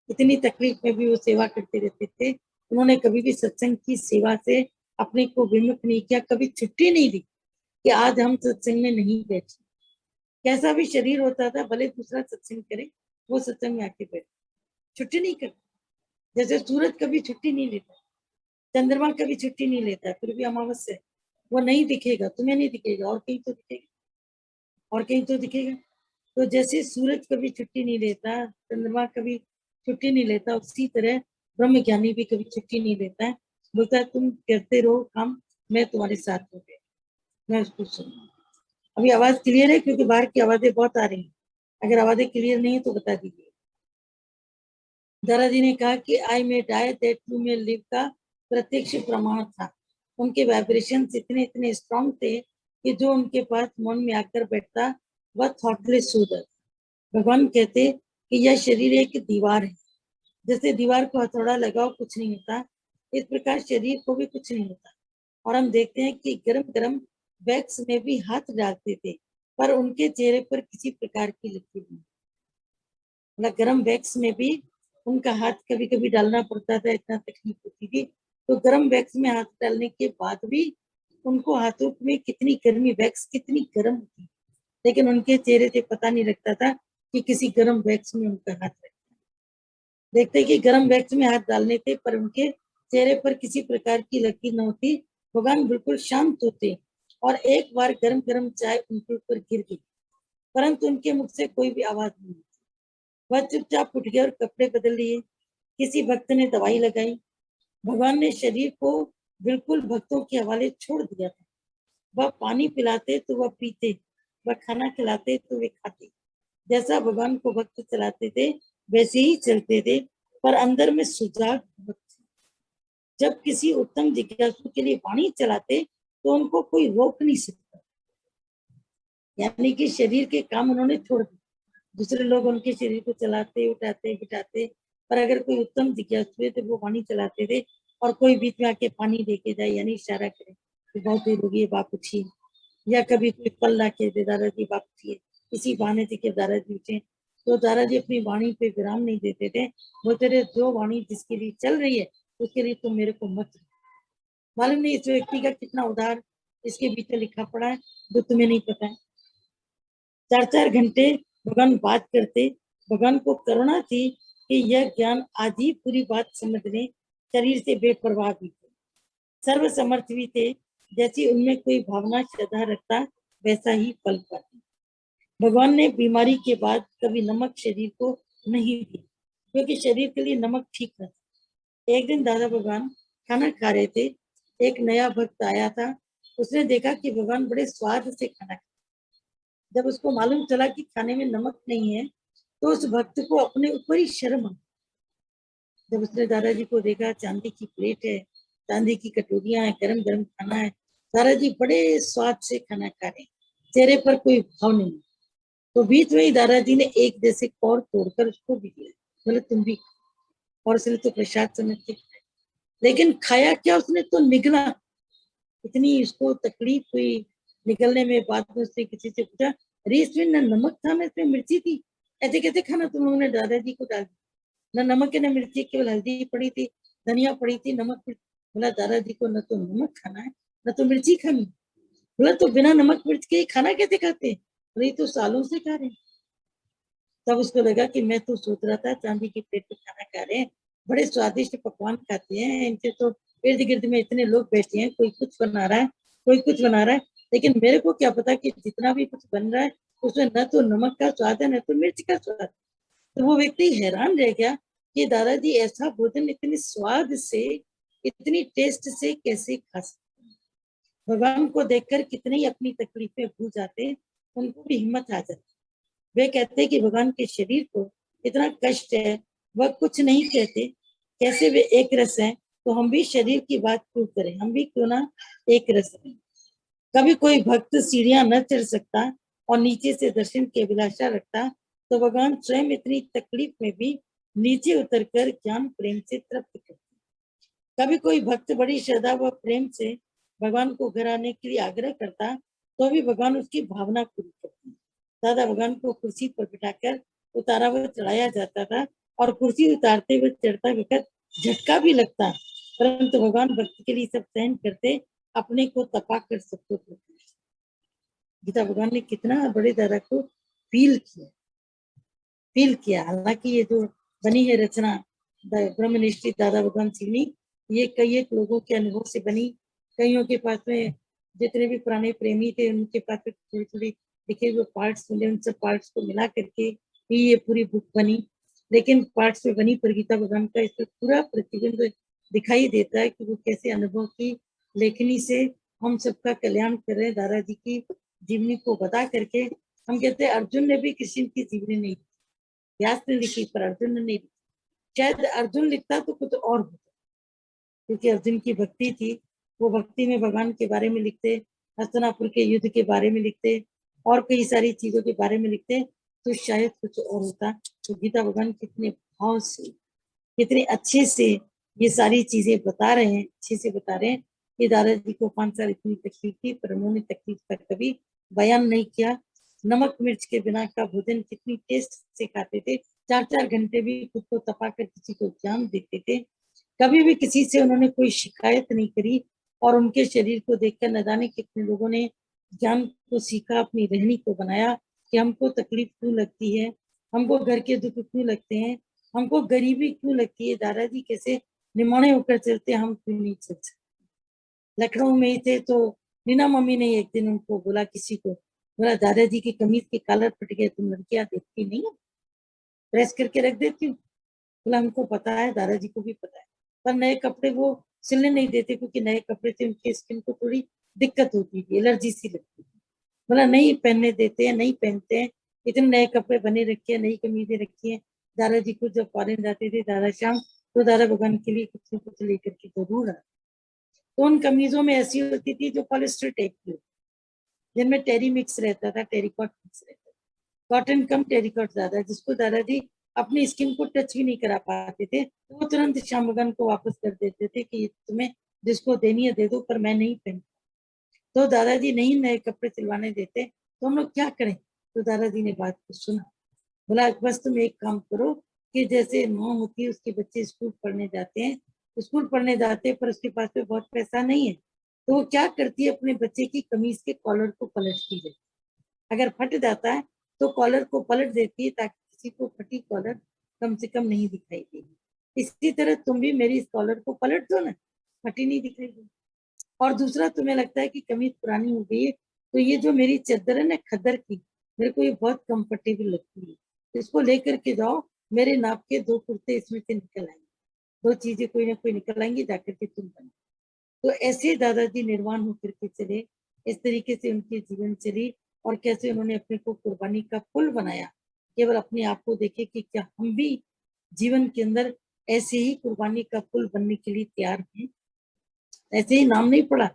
इतनी तकलीफ में भी वो सेवा करते रहते थे। उन्होंने कभी भी सत्संग की सेवा से अपने को विमुख नहीं किया, कभी छुट्टी नहीं दी कि आज हम सत्संग में नहीं बैठे। कैसा भी शरीर होता था, भले दूसरा सत्संग करे, वो सत्संग में आके बैठे, छुट्टी नहीं करता। जैसे सूरज कभी छुट्टी नहीं लेता, चंद्रमा कभी छुट्टी नहीं लेता, फिर भी अमावस्या वो नहीं दिखेगा, तुम्हें नहीं दिखेगा, और कहीं तो दिखेगा, और कहीं तो दिखेगा। तो जैसे सूरज कभी छुट्टी नहीं लेता, चंद्रमा कभी छुट्टी नहीं लेता, उसी तरह ब्रह्म ज्ञानी भी कभी छुट्टी नहीं लेता है, बोलता है तुम करते रहो काम, मैं तुम्हारे साथ हूँ, मैं उसको सुनूंगा। अभी आवाज क्लियर है? क्योंकि बाहर की आवाजें बहुत आ रही हैं, अगर आवाजें क्लियर नहीं है तो बता दीजिए। दादाजी ने कहा कि I may die that you may live का प्रत्यक्ष प्रमाण था। उनके वाइब्रेशन इतने इतने स्ट्रांग थे कि जो उनके पास मन में आकर बैठता वह थॉटलेस हो जाता। भगवान कहते कि यह शरीर एक दीवार है, जैसे दीवार को हथौड़ा लगाओ कुछ नहीं होता, इस प्रकार शरीर को भी कुछ नहीं होता। और हम देखते हैं कि गरम गरम वैक्स में भी हाथ डालते थे, पर उनके चेहरे पर किसी प्रकार की लकीर नहीं। मतलब गरम वैक्स में भी उनका हाथ कभी कभी डालना पड़ता था, इतना तकलीफ होती थी। तो गरम वैक्स में हाथ डालने के बाद भी उनको हाथों में कितनी गर्मी, वैक्स कितनी गर्म होती, लेकिन उनके चेहरे से पता नहीं लगता था कि किसी गरम वैक्स में उनका हाथ रखा। देखते कि गरम वैक्स में हाथ डालने थे, पर उनके चेहरे पर किसी प्रकार की लकीर न होती। भगवान बिल्कुल शांत होते और एक बार गरम गरम चाय उनके ऊपर गिर गई, परंतु उनके मुख से कोई भी आवाज नहीं। वह चुपचाप उठ गए और कपड़े बदल लिए। किसी भक्त ने दवाई लगाई। भगवान ने शरीर को बिल्कुल भक्तों के हवाले छोड़ दिया था। वह पानी पिलाते तो वह पीते, वह खाना खिलाते तो वे खाते। जैसा भगवान को भक्त चलाते थे वैसे ही चलते थे, पर अंदर में सुजाग भक्त। जब किसी उत्तम जिज्ञासु के लिए वाणी चलाते तो उनको कोई रोक नहीं सकता। यानी कि शरीर के काम उन्होंने छोड़ दिए, दूसरे लोग उनके शरीर को चलाते, उठाते, बिठाते, पर अगर कोई उत्तम जिज्ञासु है तो वो वाणी चलाते थे और कोई बीच में आके पानी दे के जाए, यानी इशारा करे कि बहुत देर हो गई है, बाप उठिए, या कभी कोई फल ला के दे, दादाजी बाप उठिए, इसी बहाने से कि दादाजी उठे। तो दादाजी अपनी वाणी पे विराम नहीं देते थे, वो तेरे जो वाणी जिसके लिए चल रही है उसके लिए तुम मेरे को मत। मालूम नहीं इस व्यक्ति का कितना उधार इसके भीतर लिखा पड़ा है जो तुम्हें नहीं पता है। 4-4 घंटे भगवान बात करते, भगवान को करुणा थी कि यह ज्ञान आज ही पूरी बात समझ ले, शरीर से बेपरवाह भी थे, सर्व समर्थ भी थे, जैसी उनमें कोई भावना श्रद्धा रखता वैसा ही फल पाते। भगवान ने बीमारी के बाद कभी नमक शरीर को नहीं दिया, क्योंकि शरीर के लिए नमक ठीक न था। एक दिन दादा भगवान खाना खा रहे थे, एक नया भक्त आया था, उसने देखा कि भगवान बड़े स्वाद से खाना खा। जब उसको मालूम चला कि खाने में नमक नहीं है, तो उस भक्त को अपने ऊपर ही शर्म आई। जब उसने दादाजी को देखा, चांदी की प्लेट है, चांदी की कटोरियां है, गरम गरम खाना है, दादाजी बड़े स्वाद से खाना खा रहे, चेहरे पर कोई भाव नहीं। तो बीच में ही दादाजी ने एक जैसे कौर तोड़कर उसको भी दिया, बोले तुम भी, और उसने तो प्रसाद समझ के खाया। लेकिन खाया क्या उसने, तो निगला। इतनी उसको तकलीफ हुई निकलने में। बाद में उसने किसी से पूछा, अरे इसमें न नमक था न इसमें मिर्ची थी, ऐसे कैसे खाना तुम लोगों ने दादाजी को डाल दिया? न नमक है न मिर्ची, केवल हल्दी पड़ी थी, धनिया पड़ी थी, नमक। बोला दादाजी को न तो नमक खाना है न तो मिर्ची खानी। बोला तो बिना नमक मिर्च के खाना कैसे खाते? बोले तो सालों से खा रहे। तब उसको लगा कि मैं तो सोच रहा था चांदी की प्लेट पे खाना खा रहे हैं, बड़े स्वादिष्ट पकवान खाते हैं, इनसे तो इर्द गिर्द में इतने लोग बैठे हैं, कोई कुछ बना रहा है, कोई कुछ बना रहा है, लेकिन मेरे को क्या पता कि जितना भी कुछ बन रहा है उसमें न तो नमक का स्वाद है न तो मिर्च का स्वाद। तो वो व्यक्ति हैरान रह गया कि दादाजी ऐसा भोजन इतने स्वाद से, इतनी टेस्ट से कैसे खा सकते। भगवान को देखकर कितने ही अपनी तकलीफें भूल जाते, उनको भी हिम्मत आ जाती। वे कहते कि भगवान के शरीर को इतना कष्ट है, वह कुछ नहीं कहते, कैसे वे एक रस हैं, तो हम भी शरीर की बात क्यों करें, हम भी क्यों ना एक रस हैं। कभी कोई भक्त सीढ़ियां न चढ़ सकता और नीचे से दर्शन की अभिलाषा रखता, तो भगवान स्वयं इतनी तकलीफ में भी नीचे उतरकर ज्ञान प्रेम से तृप्त करते। कभी कोई भक्त बड़ी श्रद्धा व प्रेम से भगवान को घर आने के लिए आग्रह करता, तो भी भगवान उसकी भावना पूरी करते। दादा भगवान को कुर्सी पर बिठाकर उतारा हुआ चढ़ाया जाता था, और कुर्सी उतारते हुए चढ़ता वक्त झटका भी लगता, परंतु भगवान भक्त के लिए सब सहन करते, अपने को तपा कर सबको करते। गीता भगवान ने कितना बड़े दादा को फील किया। हालांकि ये जो बनी है रचना ब्रह्मनिष्ठ दादा भगवान सिंह, ये कई एक लोगों के अनुभव से बनी। कईयों के पास में जितने भी पुराने प्रेमी थे उनके पास में थोड़ी थोड़ी लिखे हुए पार्ट्स मिले, उन सब पार्ट्स को मिला करके ही ये पूरी बुक बनी। लेकिन पार्ट्स में बनी पर गीता भगवान का इसमें पूरा प्रतिबिंब दिखाई देता है कि वो कैसे अनुभव की लेखनी से हम सबका कल्याण कर रहे हैं। दादाजी की जीवनी को बता करके हम कहते हैं अर्जुन ने भी कृष्ण की जीवनी नहीं, व्यास ने लिखी पर अर्जुन ने नहीं लिखी। शायद अर्जुन लिखता तो कुछ और होता, क्योंकि अर्जुन की भक्ति थी, वो भक्ति में भगवान के बारे में लिखते, हस्तिनापुर के युद्ध के बारे में लिखते, और कई सारी चीजों के बारे में लिखते, तो शायद कुछ और होता। तो गीता भगवान कितने भाव से, कितने अच्छे से ये सारी चीजें बता रहे हैं, अच्छे से बता रहे हैं कि दादाजी को 5 साल इतनी तकलीफ थी, पर उन्होंने तकलीफ का कभी बयान नहीं किया। नमक मिर्च के बिना का भोजन कितनी टेस्ट से खाते थे, 4-4 घंटे भी खुद को तपा कर किसी को ज्ञान देते थे। कभी भी किसी से उन्होंने कोई शिकायत नहीं करी, और उनके शरीर को देखकर न जाने कितने लोगों ने ज्ञान को सीखा, अपनी रहनी को बनाया कि हमको तकलीफ क्यों लगती है, हमको घर के दुख क्यों लगते हैं, हमको गरीबी क्यों लगती है, दादाजी कैसे निमोने होकर चलते, हम क्यों नहीं चल सकते। लखनऊ में ही थे तो नीना मम्मी ने एक दिन उनको बोला, किसी को बोला दादाजी की कमीज के कॉलर फट गए, तुम लड़कियां देखती नहीं हो, प्रेस करके रख देती हूँ। बोला हमको पता है, दादाजी को भी पता है, पर नए कपड़े वो सिलने नहीं देते, क्योंकि नए कपड़े से उनके स्किन को थोड़ी दिक्कत होती थी, एलर्जी सी लगती थी। बोला नहीं पहनने देते हैं, नहीं पहनते हैं, इतने नए कपड़े बने रखे हैं, नई कमीजें रखी हैं। दादाजी को जब फॉरेन जाते थे दादा श्याम, तो दादा भगवान के लिए कुछ न कुछ लेकर के जरूर आते। तो उन कमीजों में ऐसी होती थी जो पॉलिस्टर टाइप की होती, जिनमें टेरी मिक्स रहता था, टेरिकॉट मिक्स रहता था, कॉटन कम टेरिकॉट ज्यादा, जिसको दादाजी अपनी स्किन को टच भी नहीं करा पाते थे, तो वो तुरंत श्याम भगवान को वापस कर देते थे कि तुम्हें जिसको देनी है दे दो, पर मैं नहीं पहन। तो दादाजी नहीं नए कपड़े सिलवाने देते, तो हम लोग क्या करें? तो दादाजी ने बात को सुना, बोला बस तुम एक काम करो कि जैसे माँ होती है उसके बच्चे स्कूल पढ़ने जाते हैं, पर उसके पास में बहुत पैसा नहीं है, तो वो क्या करती है, अपने बच्चे की कमीज के कॉलर को पलटती है। अगर फट जाता है तो कॉलर को पलट देती है, ताकि किसी को फटी कॉलर कम से कम नहीं दिखाई देगी। इसी तरह तुम भी मेरी इस कॉलर को पलट दो ना, फटी नहीं दिखाई देगी। और दूसरा, तुम्हें लगता है कि कमीज पुरानी हो गई है, तो ये जो मेरी चादर है ना खद्दर की, मेरे को ये बहुत कंफर्टेबल लगती है, इसको लेकर के जाओ, मेरे नाप के 2 कुर्ते इसमें से निकल आएंगे, 2 चीजें कोई ना कोई निकल आएंगी, जाकर के तुम बनो। तो ऐसे दादाजी निर्वाण होकर के चले, इस तरीके से उनकी जीवन चली, और कैसे उन्होंने अपने को कुर्बानी का पुल बनाया, केवल अपने आप को देखे कि क्या हम भी जीवन के अंदर ऐसे ही कुर्बानी का पुल बनने के लिए तैयार हैं। ऐसे ही नाम नहीं पड़ा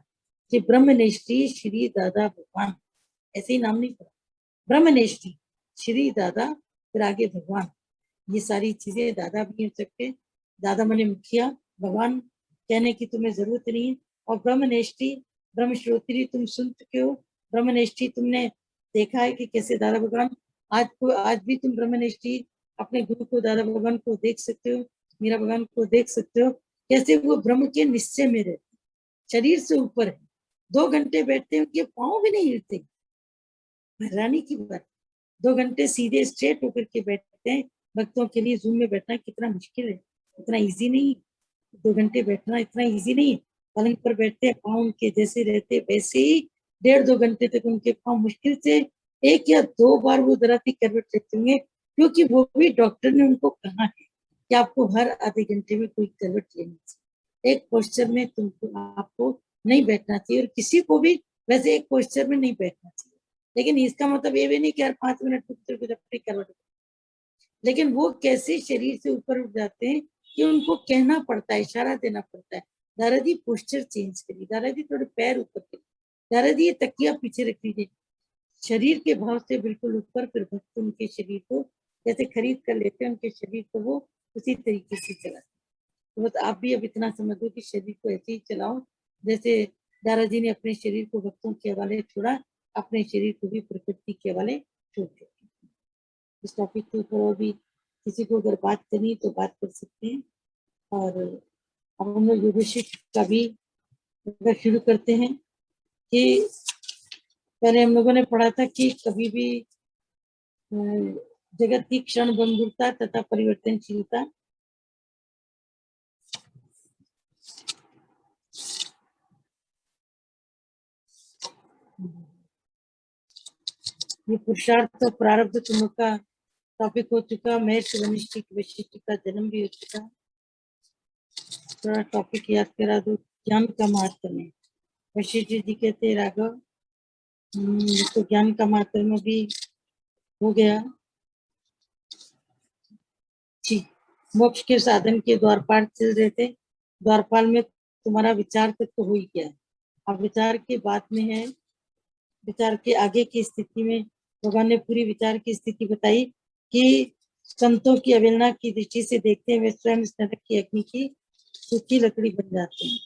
कि ब्रह्मनिष्ठी श्री दादा भगवान, ऐसे ही नाम नहीं पड़ा, ब्रह्मनिष्ठी श्री दादा फिर आगे भगवान, ये सारी चीजें दादा भी हो सकते, दादा मने मुखिया, भगवान कहने की तुम्हें जरूरत नहीं है। और ब्रह्मनिष्ठी, ब्रह्मश्रोत्री तुम सुन चुके हो, ब्रह्मनिष्ठी तुमने देखा है कि कैसे दादा भगवान, आज भी तुम ब्रह्मनिष्ठी अपने गुरु को, दादा भगवान को देख सकते हो, मीरा भगवान को देख सकते हो, कैसे वो ब्रह्म के निश्चय में रहते, शरीर से ऊपर है, 2 घंटे बैठते हैं उनके पाँव भी नहीं हिलते, हैरानी की बात, 2 घंटे सीधे स्ट्रेट होकर के बैठते हैं। भक्तों के लिए जूम में बैठना कितना मुश्किल है, इतना इजी नहीं, 2 घंटे बैठना इतना इजी नहीं है। पलंग पर बैठते हैं, पाँव उनके जैसे रहते वैसे ही 1.5-2 घंटे तक उनके पाँव मुश्किल से 1 या 2 बार वो जरा सी करवट लेते होंगे, क्योंकि वो भी डॉक्टर ने उनको कहा है कि आपको हर आधे घंटे में कोई करवट लेनी चाहिए, एक पोस्चर में तुमको आपको नहीं बैठना चाहिए, और किसी को भी वैसे एक पोस्चर में नहीं बैठना चाहिए। लेकिन इसका मतलब ये भी नहीं कि हर 5 मिनट अपनी करवट, लेकिन वो कैसे शरीर से ऊपर उठ जाते हैं कि उनको कहना पड़ता है, इशारा देना पड़ता है, दादाजी पोस्चर चेंज करिए, दादाजी थोड़े पैर ऊपर करिए, दादाजी ये तकिया पीछे रख लीजिए, शरीर के भाव से बिल्कुल ऊपर। फिर भक्त उनके शरीर को जैसे खरीद कर लेते हैं, उनके शरीर को वो उसी तरीके से चलाते। तो बस आप भी अब इतना समझ लो कि शरीर को ऐसे ही चलाओ जैसे दादाजी ने अपने शरीर को भक्तों के हवाले छोड़ा, अपने शरीर को भी प्रकृति के हवाले छोड़ दिया। इस टॉपिक के ऊपर और भी किसी को अगर बात करनी तो बात कर सकते हैं। और अब हम लोग योगशिष्ट का भी शुरू करते हैं कि पहले हम लोगों ने पढ़ा था कि कभी भी जगत की क्षण बंधुरता तथा परिवर्तनशीलता, ये पुरुषार्थ और प्रारब्ध तुम का टॉपिक हो चुका, महर्षि वशिष्ठ का जन्म भी हो चुका। थोड़ा टॉपिक याद करा दो, ज्ञान का महत्व। वशिष्ठ जी कहते राघव, तो ज्ञान का महत्व भी हो गया जी। मोक्ष के साधन के द्वारपाल चल रहे थे, द्वारपाल में तुम्हारा विचार तक तो हो ही गया, अब विचार के बाद में है, विचार के आगे की स्थिति में भगवान ने पूरी विचार की स्थिति बताई कि संतों की अवहेलना की दृष्टि से देखते हुए स्वयं इस नरक की अग्नि की सूखी लकड़ी बन जाते हैं।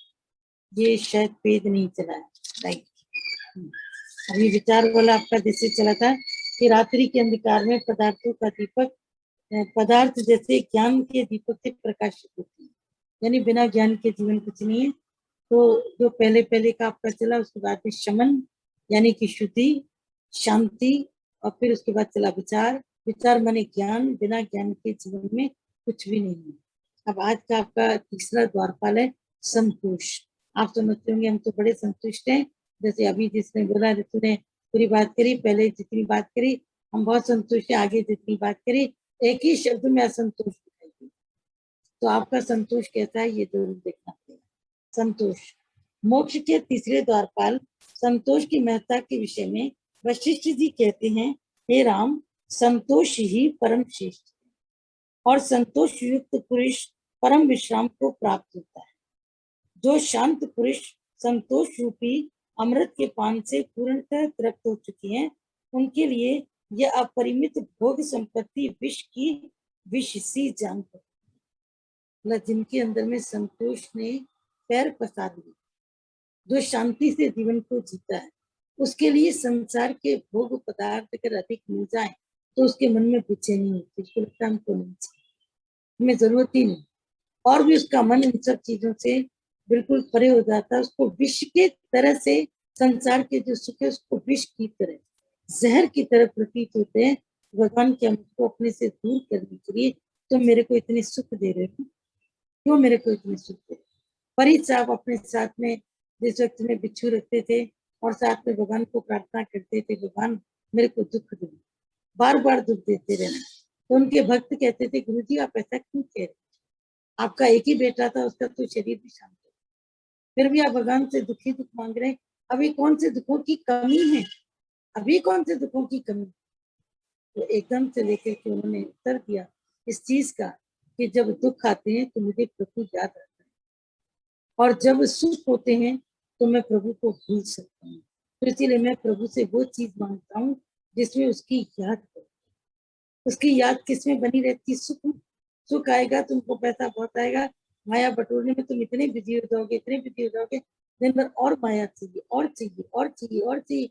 ये शायद पेज नहीं चला है, राइट। अभी विचार वाला आपका जैसे चला था कि रात्रि के अंधकार में पदार्थों का दीपक, पदार्थ जैसे ज्ञान के दीपक से प्रकाशित होती है, यानी बिना ज्ञान के जीवन कुछ नहीं है। तो जो पहले पहले का आपका चला, उसके बाद में शमन यानी कि शुद्धि, शांति, और फिर उसके बाद चला विचार, विचार माने ज्ञान, बिना ज्ञान के जीवन में कुछ भी नहीं है। अब आज का आपका तीसरा द्वारपाल है संतोष। आप समझते होंगे हम तो बड़े संतुष्ट हैं, जैसे अभी जिसने बोला, ऋतु ने पूरी बात करी, पहले जितनी बात करी हम बहुत संतुष्ट है, आगे जितनी बात करी एक ही शब्द में असंतोष दिखाई दी। तो आपका संतोष कैसा है ये जरूर देखना पड़ेगा। संतोष, मोक्ष के तीसरे द्वारपाल संतोष की महत्ता के विषय में वशिष्ठ जी कहते हैं, हे राम, संतोष ही परम श्रेष्ठ और संतोष युक्त पुरुष परम विश्राम को प्राप्त होता है। जो शांत पुरुष संतोष रूपी अमृत के पान से पूर्णतः तृप्त हो चुकी हैं, उनके लिए यह अपरिमित भोग संपत्ति विष की विष सी जान पर, मतलब जिनके अंदर में संतोष ने पैर पसार लिए, जो शांति से जीवन को जीता है, उसके लिए संसार के भोग पदार्थ अगर अधिक मिल जाए तो उसके मन में बेचैनी होती है, उसको लगता है हमको नहीं चाहिए, हमें जरूरत ही नहीं, और भी उसका मन इन सब चीजों से बिल्कुल परे हो जाता है। उसको विष के तरह से संसार के जो सुख है उसको विष की तरह, जहर की तरह प्रतीत होते हैं। भगवान के हमको अपने से दूर करने के लिए तुम मेरे को इतने सुख दे रहे हो, क्यों मेरे को इतने सुख दे रहे हो? परी साहब अपने साथ में जिस वक्त में बिच्छू रखते थे और साथ में भगवान को प्रार्थना करते थे, भगवान मेरे को दुख दो, बार बार दुख देते रहना। तो उनके भक्त कहते थे, गुरु जी आप ऐसा क्यों कह रहे, आपका एक ही बेटा था, उसका तो शरीर भी शांत है, फिर भी आप भगवान से दुखी दुख मांग रहे हैं, अभी कौन से दुखों की कमी है, अभी कौन से दुखों की कमी? तो एकदम से लेकर के उन्होंने उत्तर दिया इस चीज का कि जब दुख आते हैं तो मुझे प्रभु याद आता है, और जब सुख होते हैं तो मैं प्रभु को भूल सकता हूँ, तो इसीलिए मैं प्रभु से वो चीज मांगता हूँ जिसमें उसकी याद हो। उसकी याद किसमें बनी रहती? सुख में। सुख आएगा, तुमको पैसा बहुत आएगा, माया बटोरने में तुम इतने बिजी हो जाओगे, इतने बिजी हो जाओगे, दिन भर और माया चाहिए और चाहिए और चाहिए और चाहिए,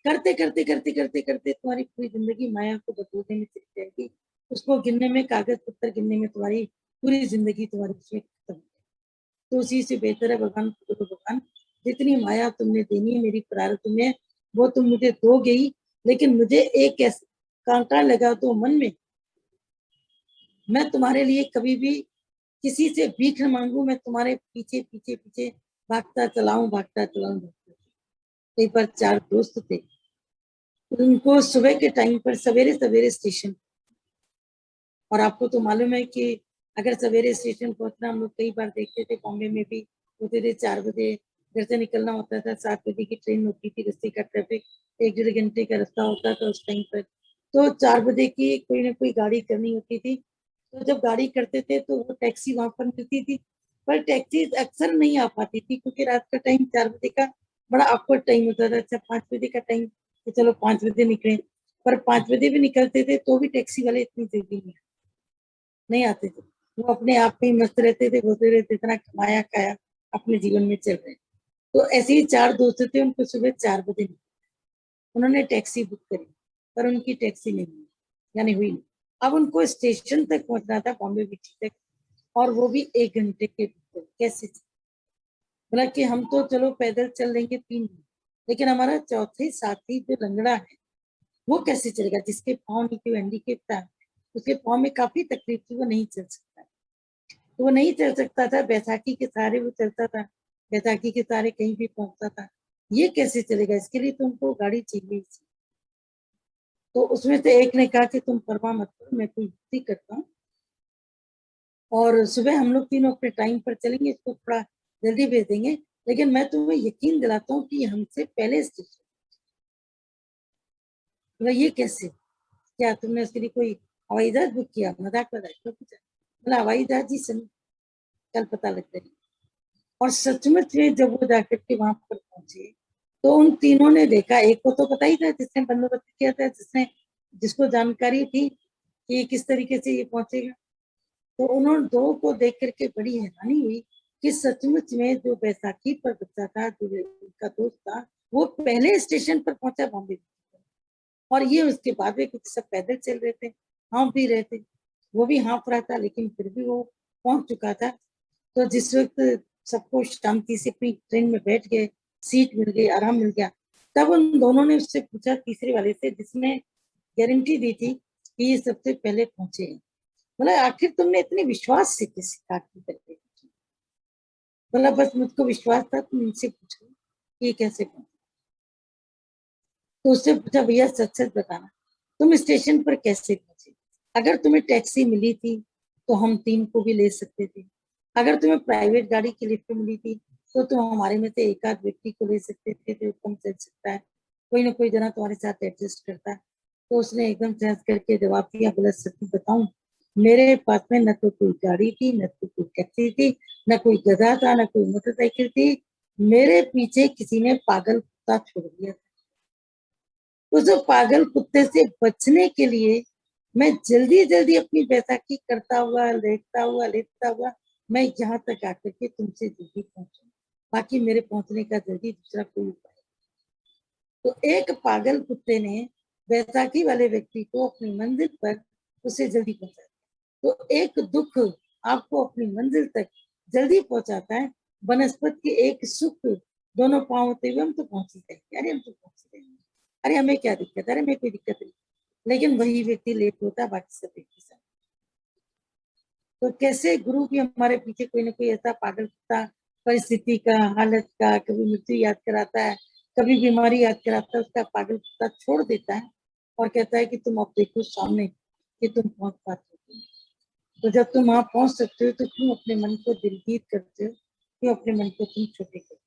करते करते करते करते करते तुम्हारी पूरी जिंदगी माया को बटोरने में चली जाएगी, उसको गिनने में, कागज पत्थर गिनने में तुम्हारी पूरी जिंदगी तुम्हारी उसमें खत्म हो जाएगी। तो उसी से बेहतर है भगवान को बोलो, भगवान जितनी माया तुमने देनी है मेरी प्रारब्ध में वो तुम मुझे दोगे ही, लेकिन मुझे एक ऐसा कांटा लगा दो मन में, मैं तुम्हारे लिए कभी भी किसी से भीख न मांगू, मैं तुम्हारे पीछे पीछे पीछे भागता चलाऊं, भागता चलाऊं, भागता चलाऊं। एक बार चार दोस्त थे, उनको सुबह के टाइम पर सवेरे सवेरे स्टेशन, और आपको तो मालूम है कि अगर सवेरे स्टेशन पहुंचना, हम लोग कई बार देखते थे बॉम्बे में भी होते थे, 4 बजे घर से निकलना होता था, 7 बजे की ट्रेन होती थी, रस्ते का ट्रैफिक 1 डेढ़ घंटे का रास्ता होता था उस टाइम पर, तो 4 बजे की कोई ना कोई गाड़ी करनी होती थी। तो जब गाड़ी करते थे तो वो टैक्सी वहां पर मिलती थी, पर टैक्सी अक्सर नहीं आ पाती थी क्योंकि रात का टाइम 4 बजे का बड़ा awkward टाइम होता था। अच्छा 5 बजे का टाइम, तो चलो 5 बजे निकले, पर 5 बजे भी निकलते थे तो भी टैक्सी वाले इतनी जल्दी नहीं आते थे, वो अपने आप में ही मस्त रहते थे, बोलते रहते इतना कमाया खाया अपने जीवन में चल रहे। तो ऐसे ही चार दोस्त थे, उनको सुबह 4 बजे उन्होंने टैक्सी बुक करी, पर उनकी टैक्सी नहीं हुई, यानी हुई नहीं। अब उनको स्टेशन तक पहुंचना था, बॉम्बे बीटी तक, और वो भी 1 घंटे के भीतर। कैसे? बोला कि हम तो चलो पैदल चल लेंगे 3 दिन, लेकिन हमारा चौथे साथी जो लंगड़ा है वो कैसे चलेगा, जिसके पाँव नीचे हैंडीकेप था, उसके पाँव में काफी तकलीफ थी, वो नहीं चल सकता, तो वो नहीं चल सकता था, बैसाखी के सहारे वो चलता था, बैसाखी के सहारे कहीं भी पहुंचता था, ये कैसे चलेगा, इसके लिए तुमको गाड़ी चाहिए। तो उसमें से एक ने कहा कि तुम परवाह मत करो, मैं कोई युक्ति करता हूँ और सुबह हम लोग तीनों अपने टाइम पर चलेंगे, इसको थोड़ा जल्दी भेज देंगे, लेकिन मैं तुम्हें यकीन दिलाता हूँ कि हमसे पहले स्टेशन। तो ये कैसे, क्या तुमने उसके लिए कोई हवाई जहाज बुक किया? मजाक मजाक तो पूछा, बोला हवाई जहाज ही सुन, कल पता लग जाएगा। और सचमुच में जब वो जाकर के वहां पर पहुंचे तो उन तीनों ने देखा, एक को तो पता ही था जिसने बंदोबस्त किया था, जिसको जानकारी थी कि किस तरीके से ये पहुंचेगा, तो उन्होंने दो को देख करके बड़ी हैरानी हुई कि सचमुच में जो बैसाखी पर बच्चा था, जो उनका दोस्त था, वो पहले स्टेशन पर पहुंचा बॉम्बे, और ये उसके बाद में कुछ सब पैदल चल रहे थे, हाँफ भी रहे थे, वो भी हाँफ रहा था, लेकिन फिर भी वो पहुंच चुका था। तो जिस वक्त सबको शांति से अपनी ट्रेन में बैठ गए, सीट मिल गई, आराम मिल गया, तब उन दोनों ने उससे पूछा, तीसरे वाले से जिसने गारंटी दी थी कि ये सबसे पहले पहुंचे हैं, बोला आखिर तुमने इतने विश्वास से किसी की करके? बोला बस मुझको विश्वास था, तुम इनसे पूछो ये कैसे पहुंचे। तो उससे पूछा, भैया सच सच बताना, तुम स्टेशन पर कैसे पहुंचे? अगर तुम्हें टैक्सी मिली थी तो हम 3 को भी ले सकते थे, अगर तुम्हें प्राइवेट गाड़ी की लिफ्ट मिली थी तो तुम हमारे में से एक आध व्यक्ति को ले सकते थे, तो कम चल सकता है, कोई ना कोई जना तुम्हारे साथ एडजस्ट करता है। तो उसने एकदम से हंस करके जवाब दिया, बोला सच बताऊं, मेरे पास में न तो कोई गाड़ी थी, न तो कोई टैक्सी थी, न कोई गधा था, न कोई मोटरसाइकिल थी, मेरे पीछे किसी ने पागल कुत्ता छोड़ दिया। उस पागल कुत्ते से बचने के लिए मैं जल्दी जल्दी अपनी बैसाखी करता हुआ, लेटता हुआ मैं यहाँ तक आकर के तुमसे जल्दी पहुंचू, बाकी मेरे पहुंचने का जल्दी दूसरा कोई उपाय। तो एक पागल कुत्ते ने बैसाखी वाले व्यक्ति को अपनी मंजिल पर उसे जल्दी पहुंचाया। तो एक दुख आपको अपनी मंजिल तक जल्दी पहुंचाता है, वनस्पति के एक सुख दोनों पाँव होते हुए हम तो पहुंच ही जाएंगे, अरे हम तो पहुंच जाएंगे, अरे हमें क्या दिक्कत, अरे हमें कोई दिक्कत नहीं। लेकिन वही व्यक्ति लेट होता है, बाकी सब एक ही साथ। तो कैसे गुरु भी हमारे पीछे कोई ना कोई ऐसा पागल कुत्ता परिस्थिति का, हालत का, कभी मृत्यु याद कराता है, कभी बीमारी याद कराता है, उसका पागल कुत्ता छोड़ देता है और कहता है कि तुम अब देखो सामने कि तुम पहुंच पाते हो। तो जब तुम वहां पहुंच सकते हो तो क्यों अपने मन को दिलगीर करते हो, क्यों अपने मन को तुम छोटे करते हो।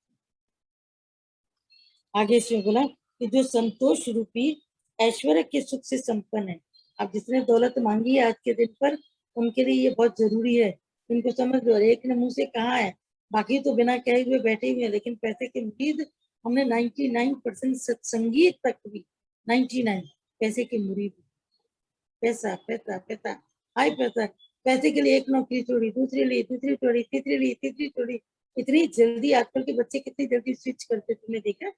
आगे से बोला कि जो संतोष रूपी ऐश्वर्य के सुख से संपन्न है। अब जिसने दौलत मांगी है आज के दिन पर, उनके लिए ये बहुत जरूरी है, इनको समझ लो। एक ने मुंह से कहा है, बाकी तो बिना कहे हुए बैठे हुए हैं, लेकिन पैसे की मुरीद हमने 99% सत्संगी तक भी 99 पैसे की मुरीद। पैसा पैसा पैसा, हाय पैसा, पैसे के लिए एक नौकरी छोड़ी, दूसरी ली, दूसरी छोड़ी, तीसरी ली, तीसरी छोड़ी। इतनी जल्दी आजकल के बच्चे कितनी जल्दी स्विच करते, तुमने देखा।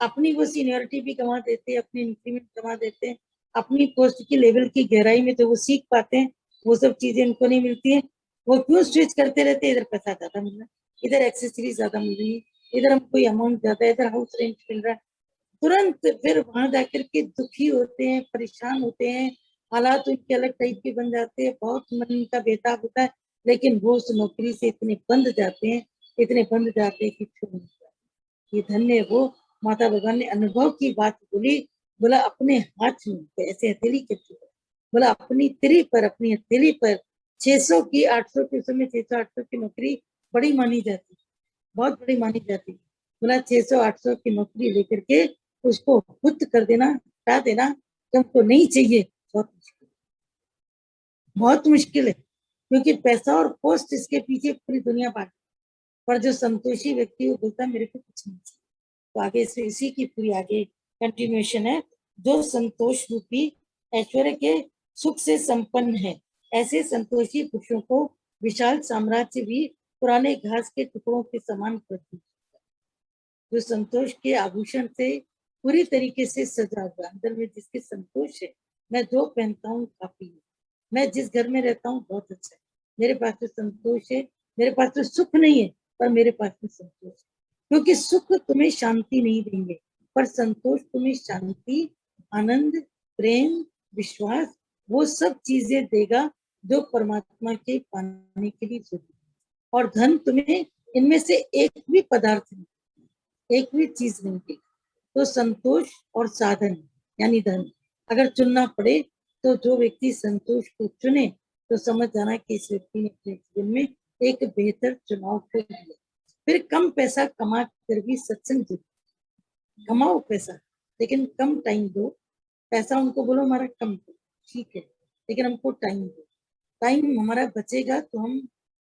अपनी वो सीनियरिटी भी कमा देते हैं, अपनी इंक्रीमेंट कमा देते हैं, अपनी पोस्ट की लेवल की गहराई में तो वो सीख पाते हैं, वो सब चीजें उनको नहीं मिलती है। वो क्यों स्विच करते रहते हैं, इधर पैसा ज्यादा मिल रहा है, इधर एक्सेसरीज ज्यादा मिल रही है, इधर हमको अमाउंट ज्यादा है, इधर हाउस रेंट मिल रहा है। तुरंत फिर वहां जाकर के दुखी होते हैं, परेशान होते हैं, हालात उनके अलग टाइप के बन जाते हैं, बहुत मन का बेताब होता है। लेकिन वो उस नौकरी से इतने बंध जाते हैं, इतने बंध जाते हैं कि छोड़ नहीं पाते। ये धन्य है वो। माता भगवान ने अनुभव की बात बोली, बोला अपने हाथ में ऐसे हथेली के चुके, बोला अपनी तिरी पर, अपनी हथेली पर 600 की 800 के समय 600 800 की नौकरी बड़ी मानी जाती, बहुत बड़ी मानी जाती। बोला 600 800 की नौकरी लेकर के उसको खुद कर देना, हटा देना, तुमको नहीं चाहिए, बहुत मुश्किल, बहुत मुश्किल है। क्योंकि पैसा और पोस्ट इसके पीछे पूरी दुनिया भाग, पर जो संतोषी व्यक्ति वो बोलता है मेरे को कुछ नहीं चाहिए। तो आगे से इसी की पूरी आगे कंटिन्यूएशन है। जो संतोष रूपी ऐश्वर्य के सुख से संपन्न है, ऐसे संतोषी पुरुषों को विशाल साम्राज्य भी पुराने घास के टुकड़ों के समान प्रतीत। जो संतोष के आभूषण से पूरी तरीके से सजा हुआ, अंदर में जिसके संतोष है, मैं जो पहनता हूँ काफी है, मैं जिस घर में रहता हूँ बहुत अच्छा है, मेरे पास तो संतोष है, मेरे पास तो सुख नहीं है पर मेरे पास में संतोष है। क्योंकि सुख तुम्हें शांति नहीं देंगे, पर संतोष तुम्हें शांति, आनंद, प्रेम, विश्वास, वो सब चीजें देगा जो परमात्मा के पाने के लिए जरूरी है। और धन तुम्हें इनमें से एक भी पदार्थ नहीं, एक भी चीज नहीं देगा। तो संतोष और साधन यानी धन अगर चुनना पड़े, तो जो व्यक्ति संतोष को चुने तो समझ जाना कि इस व्यक्ति ने अपने जीवन में एक बेहतर चुनाव को किया। फिर कम पैसा कमा कर भी सत्संग जरूर कमाओ पैसा, लेकिन कम टाइम दो। पैसा उनको बोलो हमारा कम दो, ठीक है, लेकिन हमको टाइम दो। टाइम हमारा बचेगा तो हम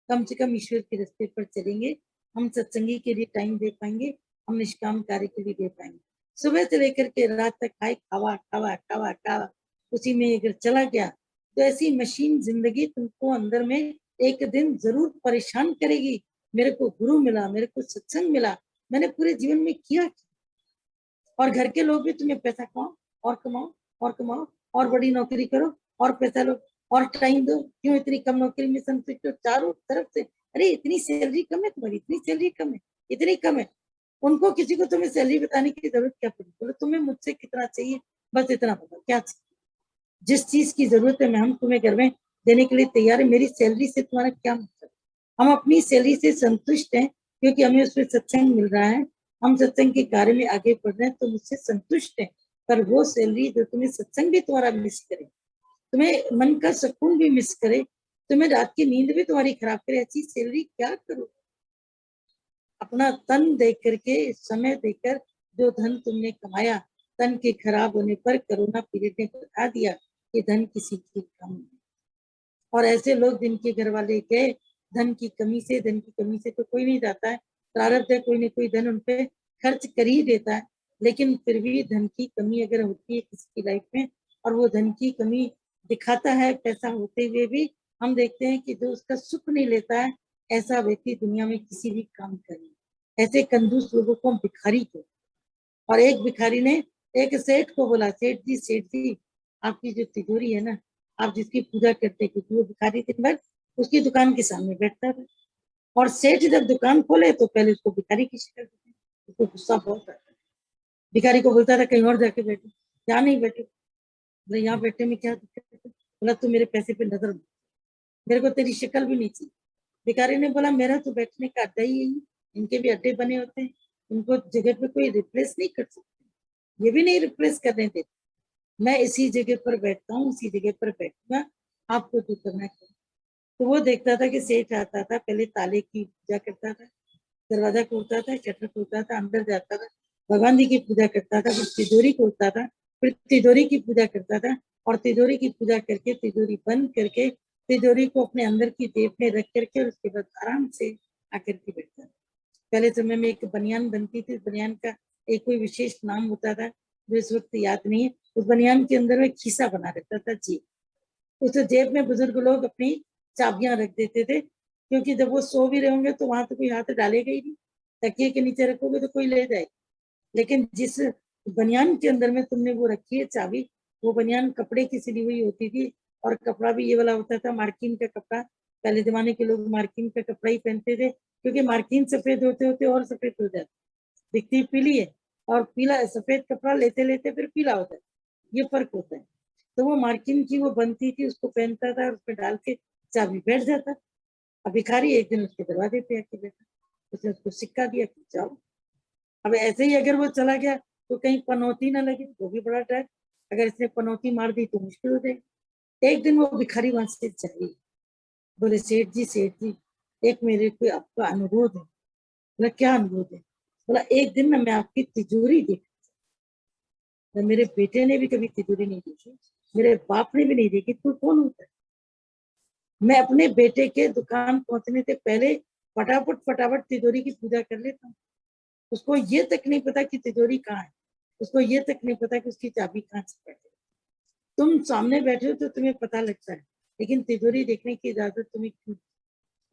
कम से कम ईश्वर के रास्ते पर चलेंगे, हम सत्संगी के लिए टाइम दे पाएंगे, हम निष्काम कार्य के लिए दे पाएंगे। सुबह से लेकर के रात तक खाए खावा खावा खावा खावा, उसी में अगर चला गया तो ऐसी मशीन जिंदगी तुमको अंदर में एक दिन जरूर परेशान करेगी। मेरे को गुरु मिला, मेरे को सत्संग मिला, मैंने पूरे जीवन में किया, और घर के लोग भी तुम्हें पैसा कमाओ और कमाओ और कमाओ और बड़ी नौकरी करो और पैसा लो और टाइम दो, क्यों इतनी कम नौकरी में संतुष्ट हो चारों तरफ से। अरे इतनी सैलरी कम है तुम्हारी, इतनी सैलरी कम है, इतनी कम है। उनको किसी को तुम्हें सैलरी बताने की जरूरत क्या पड़ी, बोलो तुम्हें मुझसे कितना चाहिए, बस इतना बताओ क्या चाहिए, जिस चीज की जरूरत है मैं हम तुम्हें घर में देने के लिए तैयार है। मेरी सैलरी से तुम्हारा क्या मतलब, हम अपनी सैलरी से संतुष्ट हैं क्योंकि हमें उसमें सत्संग मिल रहा है, हम सत्संग के कार्य में आगे बढ़ रहे हैं तो मुझसे संतुष्ट है। पर वो सैलरी जो तुम्हें सत्संग भी तुम्हारा मिस करे, तुम्हें मन का सुकून भी मिस करे, तुम्हें रात की नींद भी तुम्हारी खराब करे, ऐसी सैलरी क्या करो। अपना तन दे करके, समय देकर जो धन तुमने कमाया, तन के खराब होने पर कोरोना पीरियड ने बता दिया कि धन किसी की कम नहीं। और ऐसे लोग जिनके घर वाले गए धन की कमी से, धन की कमी से तो कोई नहीं जाता है, प्रारब्ध है, कोई ना कोई धन उनपे खर्च कर ही देता है। लेकिन फिर भी धन की कमी अगर होती है किसी की लाइफ में और वो धन की कमी दिखाता है पैसा होते हुए भी। हम देखते हैं कि जो उसका सुख नहीं लेता है, ऐसा व्यक्ति दुनिया में किसी भी काम का नहीं। ऐसे कंजूस लोगों को हम भिखारी को। और एक भिखारी ने एक सेठ को बोला, सेठ जी आपकी जो तिजोरी है ना, आप जिसकी पूजा करते, क्योंकि वो भिखारी दिन भर उसकी दुकान के सामने बैठता था, और सेठ जब दुकान खोले तो पहले उसको भिखारी की शिकायत दी। उसको गुस्सा बहुत आता। भिखारी को बोलता था कहीं और जाके बैठो, यहाँ नहीं बैठे। बोले यहाँ बैठे में क्या दिक्कत है? बोला तू मेरे पैसे पे नजर, मेरे को तेरी शक्ल भी नहीं चाहिए। भिखारी ने बोला मेरा तो बैठने का अड्डा ही यही, इनके भी अड्डे बने होते हैं, इनको जगह पे कोई रिप्लेस नहीं कर सकते, ये भी नहीं रिप्लेस करने देते। मैं इसी जगह पर बैठता हूँ, इसी जगह पर बैठूंगा, आपको तो करना है। तो वो देखता था कि सेठ आता था, पहले ताले की पूजा करता था, दरवाजा खोलता था, शटर खोलता था, अंदर जाता था, भगवान जी की पूजा करता था, फिर तिजोरी खोलता था, फिर तिजोरी की पूजा करता था, और तिजोरी की पूजा करके तिजोरी बंद करके तिजोरी को अपने अंदर की जेब में रख करके उसके बाद आराम से आकर के बैठता था। पहले समय में एक बनियान बनती थी, बनियान का एक कोई विशेष नाम होता था जो इस वक्त याद नहीं है। उस बनियान के अंदर में खीसा बना रहता था जेब, उस जेब में बुजुर्ग लोग अपनी चाबियां रख देते थे, क्योंकि जब वो सो भी रहे होंगे तो वहां तो कोई हाथ डालेगा ही नहीं, तकिए के नीचे रखोगे तो कोई ले जाए। लेकिन जिस बनियान के अंदर में तुमने वो रखी है चाबी, वो बनियान कपड़े की सिली हुई होती थी, और कपड़ा भी ये वाला होता था मार्किन का कपड़ा। पहले जमाने के लोग मार्किन का कपड़ा ही पहनते थे, क्योंकि मार्किन सफेद होते होते और सफेद हो जाती, दिखती पीली है, और पीला सफेद कपड़ा लेते लेते फिर पीला होता है, ये फर्क होता है। तो वो मार्किन की वो बनती थी, उसको पहनता था और उसमें डाल के चाबी बैठ जाता। अब भिखारी एक दिन उसके दरवाजे पे आके बैठा, उसने उसको सिक्का दिया कि जाओ। अब ऐसे ही अगर वो चला गया तो कहीं पनौती ना लगे, वो भी बड़ा डर, अगर इसने पनौती मार दी तो मुश्किल हो जाएगी। एक दिन वो भिखारी वहां से चली, बोले सेठ जी एक मेरे को आपका अनुरोध है। बोला क्या अनुरोध है? बोला एक दिन ना मैं आपकी तिजोरी देख, मेरे बेटे ने भी कभी तिजोरी नहीं देखी, मेरे बाप ने भी नहीं देखी, तू कौन होता है? मैं अपने बेटे के दुकान पहुंचने से पहले फटाफट फटाफट तिजोरी की पूजा कर लेता हूँ। उसको ये तक नहीं पता कि तिजोरी कहाँ है, उसको ये तक नहीं पता कि उसकी चाबी कहाँ से पड़ी। तुम सामने बैठे हो तो तुम्हें पता लगता है, लेकिन तिजोरी देखने की इजाजत तुम्हें क्यों?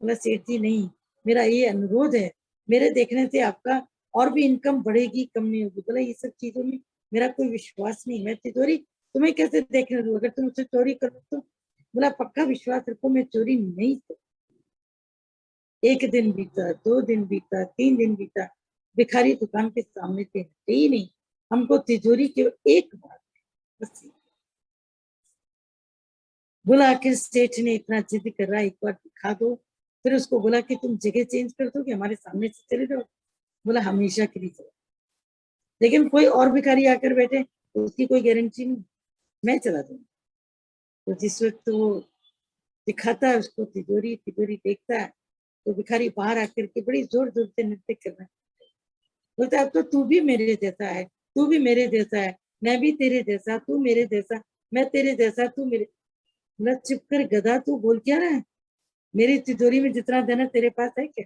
बोला सेठ जी नहीं, मेरा ये अनुरोध है, मेरे देखने से आपका और भी इनकम बढ़ेगी, कम नहीं होगी। बोला ये सब चीजों में मेरा कोई विश्वास नहीं, मैं तिजोरी तुम्हें कैसे देखने दूं, अगर तुम मुझसे चोरी करो तो? बोला पक्का विश्वास रखो, मैं चोरी नहीं करूं। एक दिन बीता, 2 दिन बीता, 3 दिन बीता, भिखारी दुकान के सामने से हटे ही नहीं। हमको तिजोरी के एक बार बस। बोला आखिर सेठ ने इतना जिद कर रहा है, एक बार दिखा दो। फिर उसको बोला कि तुम जगह चेंज कर दो कि हमारे सामने से चले जाओ। बोला हमेशा के लिए चलो, लेकिन कोई और भिखारी आकर बैठे तो उसकी कोई गारंटी नहीं, मैं चला दूंगा। तो जिस वक्त वो दिखाता है उसको तिजोरी, तिजोरी देखता है, तो भिखारी बाहर आकर के बड़ी जोर जोर से नृत्य करना, बोलता है अब तो तू भी मेरे जैसा है, तू भी मेरे जैसा है, मैं भी तेरे जैसा, तू मेरे जैसा, मैं तेरे जैसा, तू मेरे। बोला चुप कर गधा, तू बोल क्या रहा है? मेरी तिजोरी में जितना धन है तेरे पास है क्या?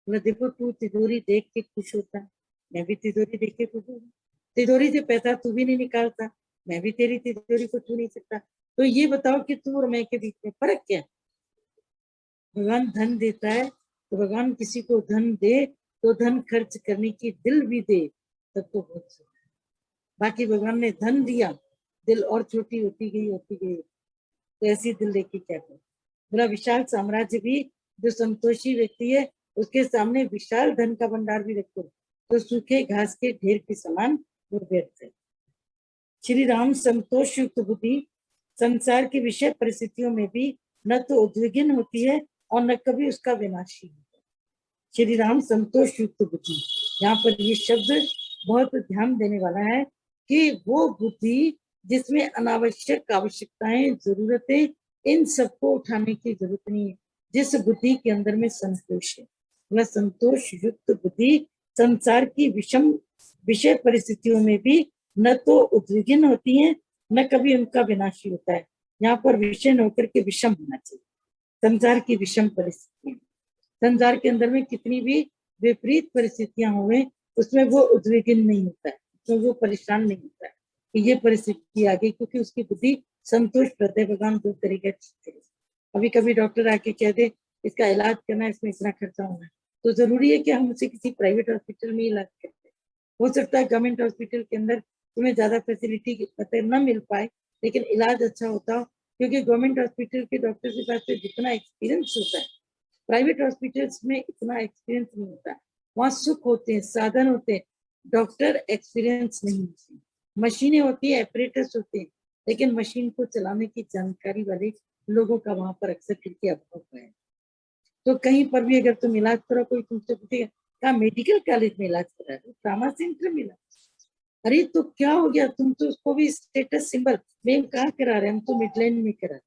बोला देखो तू तिजोरी देख के खुश होता है, मैं भी तिजोरी देख के खुश हूँ। तिजोरी से पैसा तू भी नहीं निकालता, मैं भी तेरी तिजोरी को छू नहीं सकता, तो ये बताओ कि तू और मैं के बीच में फर्क क्या है? भगवान धन देता है तो भगवान किसी को धन दे तो धन खर्च करने की दिल भी दे, तब तो बहुत सुख। बाकी भगवान ने धन दिया, दिल और छोटी होती गई, तो ऐसी दिल लेके क्या करो? बोला विशाल साम्राज्य भी जो संतोषी व्यक्ति है उसके सामने विशाल धन का भंडार भी रखो तो सूखे घास के ढेर के समान वो व्यर्थ है। श्री राम संतोष युक्त बुद्धि संसार की विषय परिस्थितियों में भी न तो उद्विग्न होती है और न कभी उसका विनाशी होता है। श्री राम संतोष युक्त बुद्धि, यहाँ पर ये शब्द बहुत ध्यान देने वाला है कि वो बुद्धि जिसमें अनावश्यक आवश्यकताएं, जरूरतें, इन सबको उठाने की जरूरत नहीं है, जिस बुद्धि के अंदर में संतोष है, वह संतोष युक्त बुद्धि संसार की विषम विषय परिस्थितियों में भी न तो उद्विग्न होती है न कभी उनका विनाशी होता है। यहाँ पर विषय होकर के विषम होना चाहिए। संसार की विषम परिस्थितियां, संसार के अंदर में कितनी भी विपरीत परिस्थितियां हुए उसमें वो उद्विग्न नहीं होता है, तो वो परेशान नहीं होता है कि ये परिस्थिति आ गई, क्योंकि उसकी बुद्धि संतोष प्रत्यय भगवान दूर करेगा। कभी कभी डॉक्टर आके कह दे इसका इलाज करना है, इसमें इतना खर्चा होना है, तो जरूरी है कि हम उसे किसी प्राइवेट हॉस्पिटल में इलाज करते हैं। हो सकता है गवर्नमेंट हॉस्पिटल के अंदर तुम्हें ज्यादा फैसिलिटी न मिल पाए, लेकिन इलाज अच्छा होता हो, क्योंकि गवर्नमेंट हॉस्पिटल के डॉक्टर के पास जितना एक्सपीरियंस होता है, प्राइवेट हॉस्पिटल्स में इतना एक्सपीरियंस नहीं होता है। वहाँ सुख होते हैं, साधन होते हैं, डॉक्टर एक्सपीरियंस नहीं होते। मशीनें होती है, ऑपरेटर्स होते हैं, लेकिन मशीन को चलाने की जानकारी वाले लोगों का वहां पर अक्सर करके अभाव है। तो कहीं पर भी अगर तुम इलाज करो, कोई तुमसे पूछेगा कहा मेडिकल कॉलेज में इलाज करा रहे हो, ट्रामा सेंटर में इलाज, अरे तो क्या हो गया, तुम तो उसको भी स्टेटस सिंबल में कहाँ करा रहे, हम तो मिडलैंड में करा,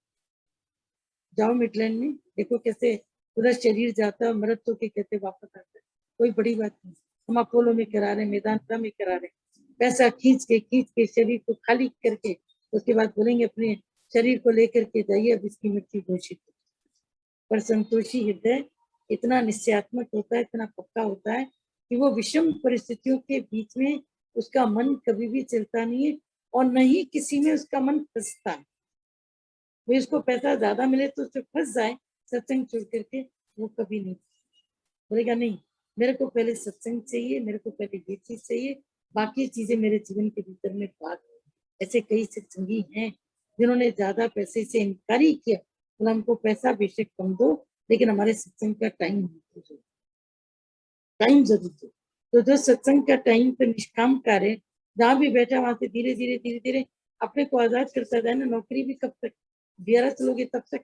जाओ मिडलैंड में देखो कैसे पूरा शरीर जाता है, मृत होके कहते वापस आता है, कोई बड़ी बात नहीं। हम अपोलो में करा रहे, मेदांता में करा रहे, पैसा खींच के शरीर को खाली करके उसके बाद बोलेंगे अपने शरीर को लेकर के जाइए, अब इसकी मृत्यु घोषित। पर संतोषी हृदय इतना निश्चयात्मक होता है, इतना पक्का होता है कि वो विषम परिस्थितियों के बीच में उसका मन कभी भी चलता नहीं है, और न ही किसी में उसका मन फंसता है। वो इसको पैसा ज्यादा मिले तो उससे फंस जाए सत्संग छोड़ करके, वो कभी नहीं बोलेगा नहीं, मेरे को पहले सत्संग चाहिए, मेरे को पहले ये चीज चाहिए, बाकी चीजें मेरे जीवन के भीतर में बात। ऐसे कई सत्संगी हैं जिन्होंने ज्यादा पैसे से इनकार ही किया, तो हमको पैसा बेशक कम दो, लेकिन हमारे सत्संग का टाइम जरूर दो। तो जो सत्संग का टाइम पे निष्काम कार्य जहाँ भी बैठा वहां से धीरे धीरे अपने को आजाद करता जाए ना। नौकरी भी कब तक व्यर्थ लोगे, तब तक।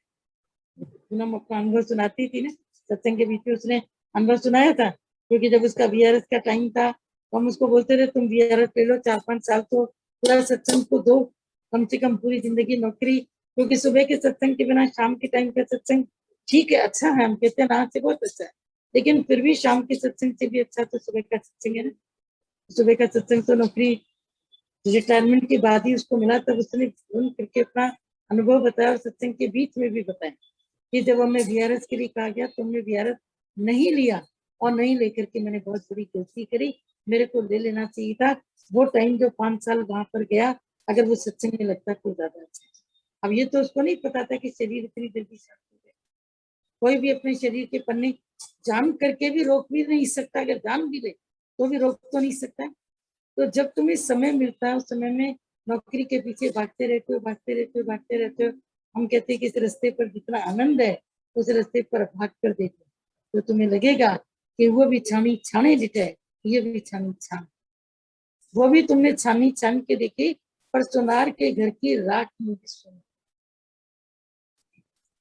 पूनम अपना अनुभव सुनाती थी ना सत्संग के बीच में, उसने अनुभव सुनाया था, क्योंकि जब उसका वीआरएस का टाइम था तो हम उसको बोलते थे तुम वीआरएस ले लो 4-5 साल, तो पूरा सत्संग को दो, कम से कम पूरी जिंदगी नौकरी, क्योंकि सुबह के सत्संग के बिना शाम के टाइम का सत्संग ठीक है, अच्छा है, हम कहते हैं ना से बहुत अच्छा है, लेकिन फिर भी शाम के सत्संग से भी अच्छा तो सुबह का सत्संग है ना। सुबह का सत्संग तो नौकरी रिटायरमेंट के बाद ही उसको मिला, तब उसने फोन करके अपना अनुभव बताया, और सत्संग के बीच में भी बताया कि जब हमें वीआरएस के लिए कहा गया तो हमने वीआरएस नहीं लिया, और नहीं लेकर के मैंने बहुत बड़ी गलती करी, मेरे को ले लेना चाहिए था। वो टाइम जो 5 साल वहां पर गया, अगर वो सत्संग में लगता तो ज्यादा अच्छा। अब ये तो उसको नहीं पता था कि शरीर इतनी जल्दी शांत हो गया। कोई भी अपने शरीर के पन्ने जान करके भी रोक भी नहीं सकता, अगर जान भी ले तो भी रोक तो नहीं सकता। तो जब तुम्हें समय मिलता है उस समय में नौकरी के पीछे भागते रहते हो। हम कहते हैं कि इस रास्ते पर जितना आनंद है उस रास्ते पर भाग कर देखो, तो तुम्हें लगेगा कि वो भी छानी छाने जिटे, ये भी छानी छान, वो भी तुमने छानी छान के देखी, पर सोनार के घर की राख में भी सोना।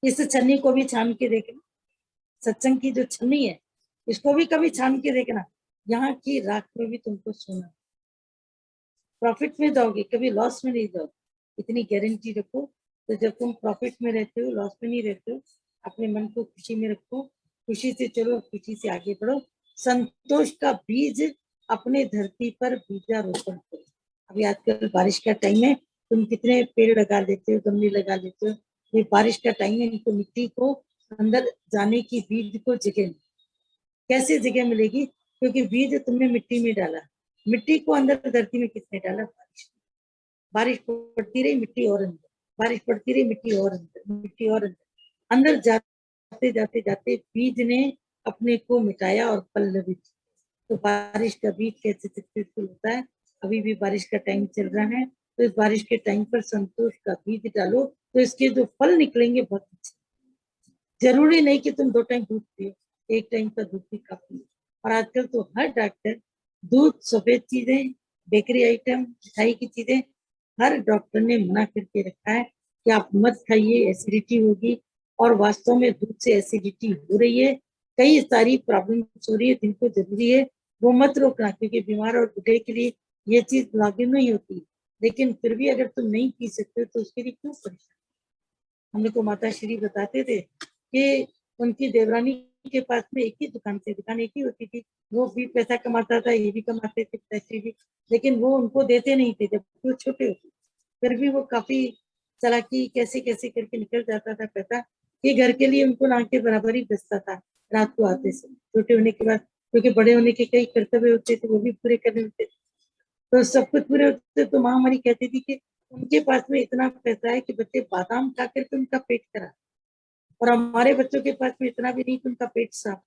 इस छन्नी को भी छान के देखना, सत्संग की जो छन्नी है इसको भी कभी छान के देखना, यहाँ की राख में भी तुमको सोना। प्रॉफिट में जाओगे, कभी लॉस में नहीं जाओगे, इतनी गारंटी रखो। तो जब तुम प्रॉफिट में रहते हो, लॉस में नहीं रहते हो, अपने मन को खुशी में रखो, खुशी से चलो, खुशी से आगे बढ़ो। संतोष का बीज अपने धरती पर बीजारोपण करो। अभी आजकल बारिश का टाइम है, तुम कितने पेड़ लगा लेते हो, गमले लगा लेते हो, ये बारिश का टाइम है, इनको मिट्टी को अंदर जाने की, बीज को जगह कैसे जगह मिलेगी, क्योंकि बीज तुमने मिट्टी में डाला, मिट्टी को अंदर धरती में किसने डाला, बारिश। बारिश पड़ती रही मिट्टी और अंदर, बारिश पड़ती रही मिट्टी और अंदर, मिट्टी और अंदर, अंदर जाते जाते जाते बीज ने अपने को मिटाया और पल्लवित। तो बारिश का बीज कैसे सक्सेसफुल होता है, अभी भी बारिश का टाइम चल रहा है, तो इस बारिश के टाइम पर संतोष का बीज डालो, तो इसके जो फल निकलेंगे बहुत अच्छे। जरूरी नहीं कि तुम 2 टाइम दूध पियो, 1 टाइम का दूध भी काफी है। और आजकल तो हर डॉक्टर दूध, सफेद चीजें, बेकरी आइटम, मिठाई की चीजें, हर डॉक्टर ने मना करके रखा है कि आप मत खाइए, एसिडिटी होगी। और वास्तव में दूध से एसिडिटी हो रही है, कई सारी प्रॉब्लम्स हो रही है, जिनको जरूरी है वो मत रोकना, क्योंकि बीमार और बूढ़े के लिए ये चीज लागू नहीं होती। लेकिन फिर भी अगर तुम नहीं पी सकते तो उसके लिए क्यों परेशान। हमने को माता श्री बताते थे कि उनकी देवरानी के पास में एक ही दुकान एक ही होती थी, वो भी पैसा कमाता था, ये भी कमाते थे पैसे भी, लेकिन वो उनको देते नहीं थे जब वो छोटे होते। फिर भी वो काफी चालाकी कैसे कैसे करके निकल जाता था पैसा, कि घर के लिए उनको ना के बराबर ही बचता था रात को आते से, छोटे होने के बाद, क्योंकि बड़े होने के कई कर्तव्य होते थे वो भी पूरे करने होते थे। तो सब कुछ पूरे होते तो माँ हमारी कहती थी कि उनके पास में इतना पैसा है कि बच्चे बादाम खा करके उनका पेट खराब, और हमारे बच्चों के पास में इतना भी नहीं कि उनका पेट साफ,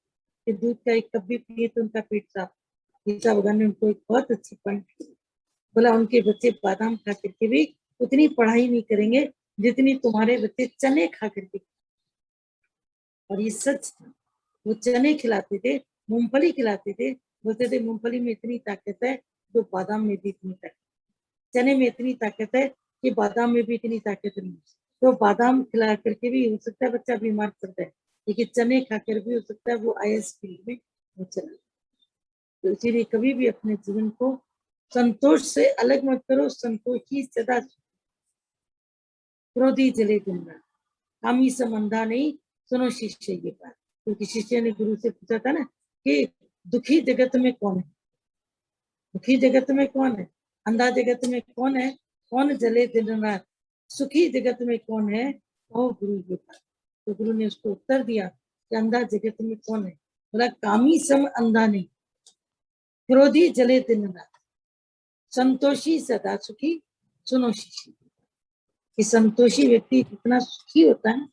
कि दूध का एक कप भी पिए तो उनका पेट साफ। गीता भगवान ने उनको एक बहुत अच्छी पॉइंट बोला, उनके बच्चे बादाम खा करके भी उतनी पढ़ाई नहीं करेंगे जितनी तुम्हारे बच्चे चने खा करके। और ये सच था। वो चने खिलाते थे, मूंगफली खिलाते थे, बोलते थे मूंगफली में इतनी ताकत है तो बादाम में भी इतनी ताकत, चने में इतनी ताकत है कि बादाम में भी इतनी ताकत नहीं। तो बादाम खिला करके भी हो सकता है बच्चा बीमार पड़ जाए, लेकिन चने खाकर भी हो सकता है वो आईएएस फील्ड में वो चला। तो इसीलिए कभी भी अपने जीवन को संतोष से अलग मत करो। संतोषी सदा, क्रोधी जले दिन रात, कामी समंधा नहीं, सुनो शिष्य ये बात। क्योंकि शिष्य ने गुरु से पूछा था ना कि दुखी जगत में कौन है, दुखी जगत में कौन है, अंधा जगत में कौन है, कौन जले दिन रात, सुखी जगत में कौन है, ओ गुरु ये बात। तो गुरु ने उसको उत्तर दिया कि अंधा जगत में कौन है, बोला कामी सम अंधा नहीं, क्रोधी जले दिन रात, संतोषी सदा सुखी, सुनो शिष्य। कि संतोषी व्यक्ति इतना सुखी होता है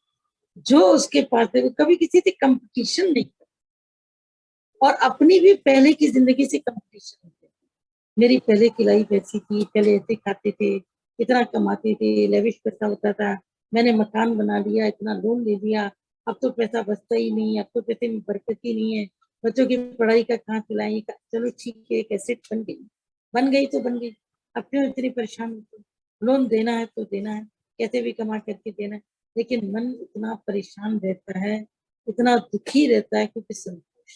जो उसके पास है, वो कभी किसी से कंपटीशन नहीं करता, और अपनी भी पहले की जिंदगी से कंपटीशन नहीं करता। मेरी पहले की लाइफ ऐसी थी, पहले ऐसे खाते थे, इतना कमाते थे, लेविश पैसा होता था, मैंने मकान बना लिया, इतना लोन ले लिया, अब तो पैसा बचता ही नहीं, अब तो पैसे में बरकत ही नहीं है, बच्चों की पढ़ाई का कहाँ चलाएंगे। चलो ठीक है, एक एसेट बन गई, बन गई तो बन गई, अब क्यों इतनी परेशान होती, लोन देना है तो देना है, कैसे भी कमा करके देना है। लेकिन मन इतना परेशान रहता है, इतना दुखी रहता है, क्योंकि संतोष,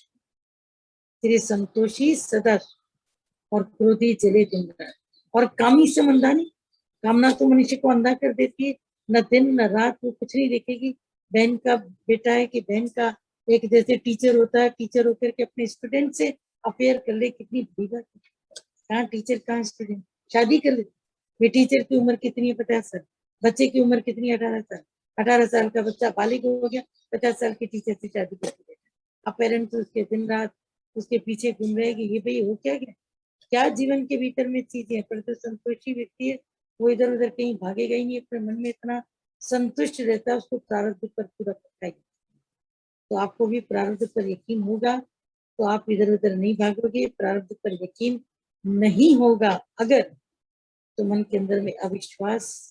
तेरे संतोषी सदा और क्रोधी जले दिन रात, और कामी से अंधा नहीं। कामना तो मनुष्य को अंधा कर देती है, न दिन न रात वो कुछ नहीं देखेगी। बहन का बेटा है कि बहन का एक जैसे टीचर होता है, टीचर होकर के अपने स्टूडेंट से अफेयर कर ले, कितनी बड़ी बात है। कहाँ टीचर कहाँ स्टूडेंट, शादी कर ले। वे टीचर की उम्र कितनी है, 50 साल, बच्चे की उम्र कितनी है, 18 साल। 18 साल का बच्चा बालिग हो गया, 50 साल की टीचर से शादी कर दी। अब पेरेंट्स उसके दिन रात उसके पीछे घूम रहे कि ये भाई हो क्या गया, क्या जीवन के भीतर में चीजें। पर तो संतोषी व्यक्ति है, वो इधर उधर कहीं भागेगा ही नहीं, अपने मन में इतना संतुष्ट रहता है, उसको प्रारब्ध पर पूरा पक्का है। तो आपको भी प्रारब्ध पर यकीन होगा तो आप इधर उधर नहीं भागोगे। प्रारब्ध पर यकीन नहीं होगा अगर, तो मन के अंदर में अविश्वास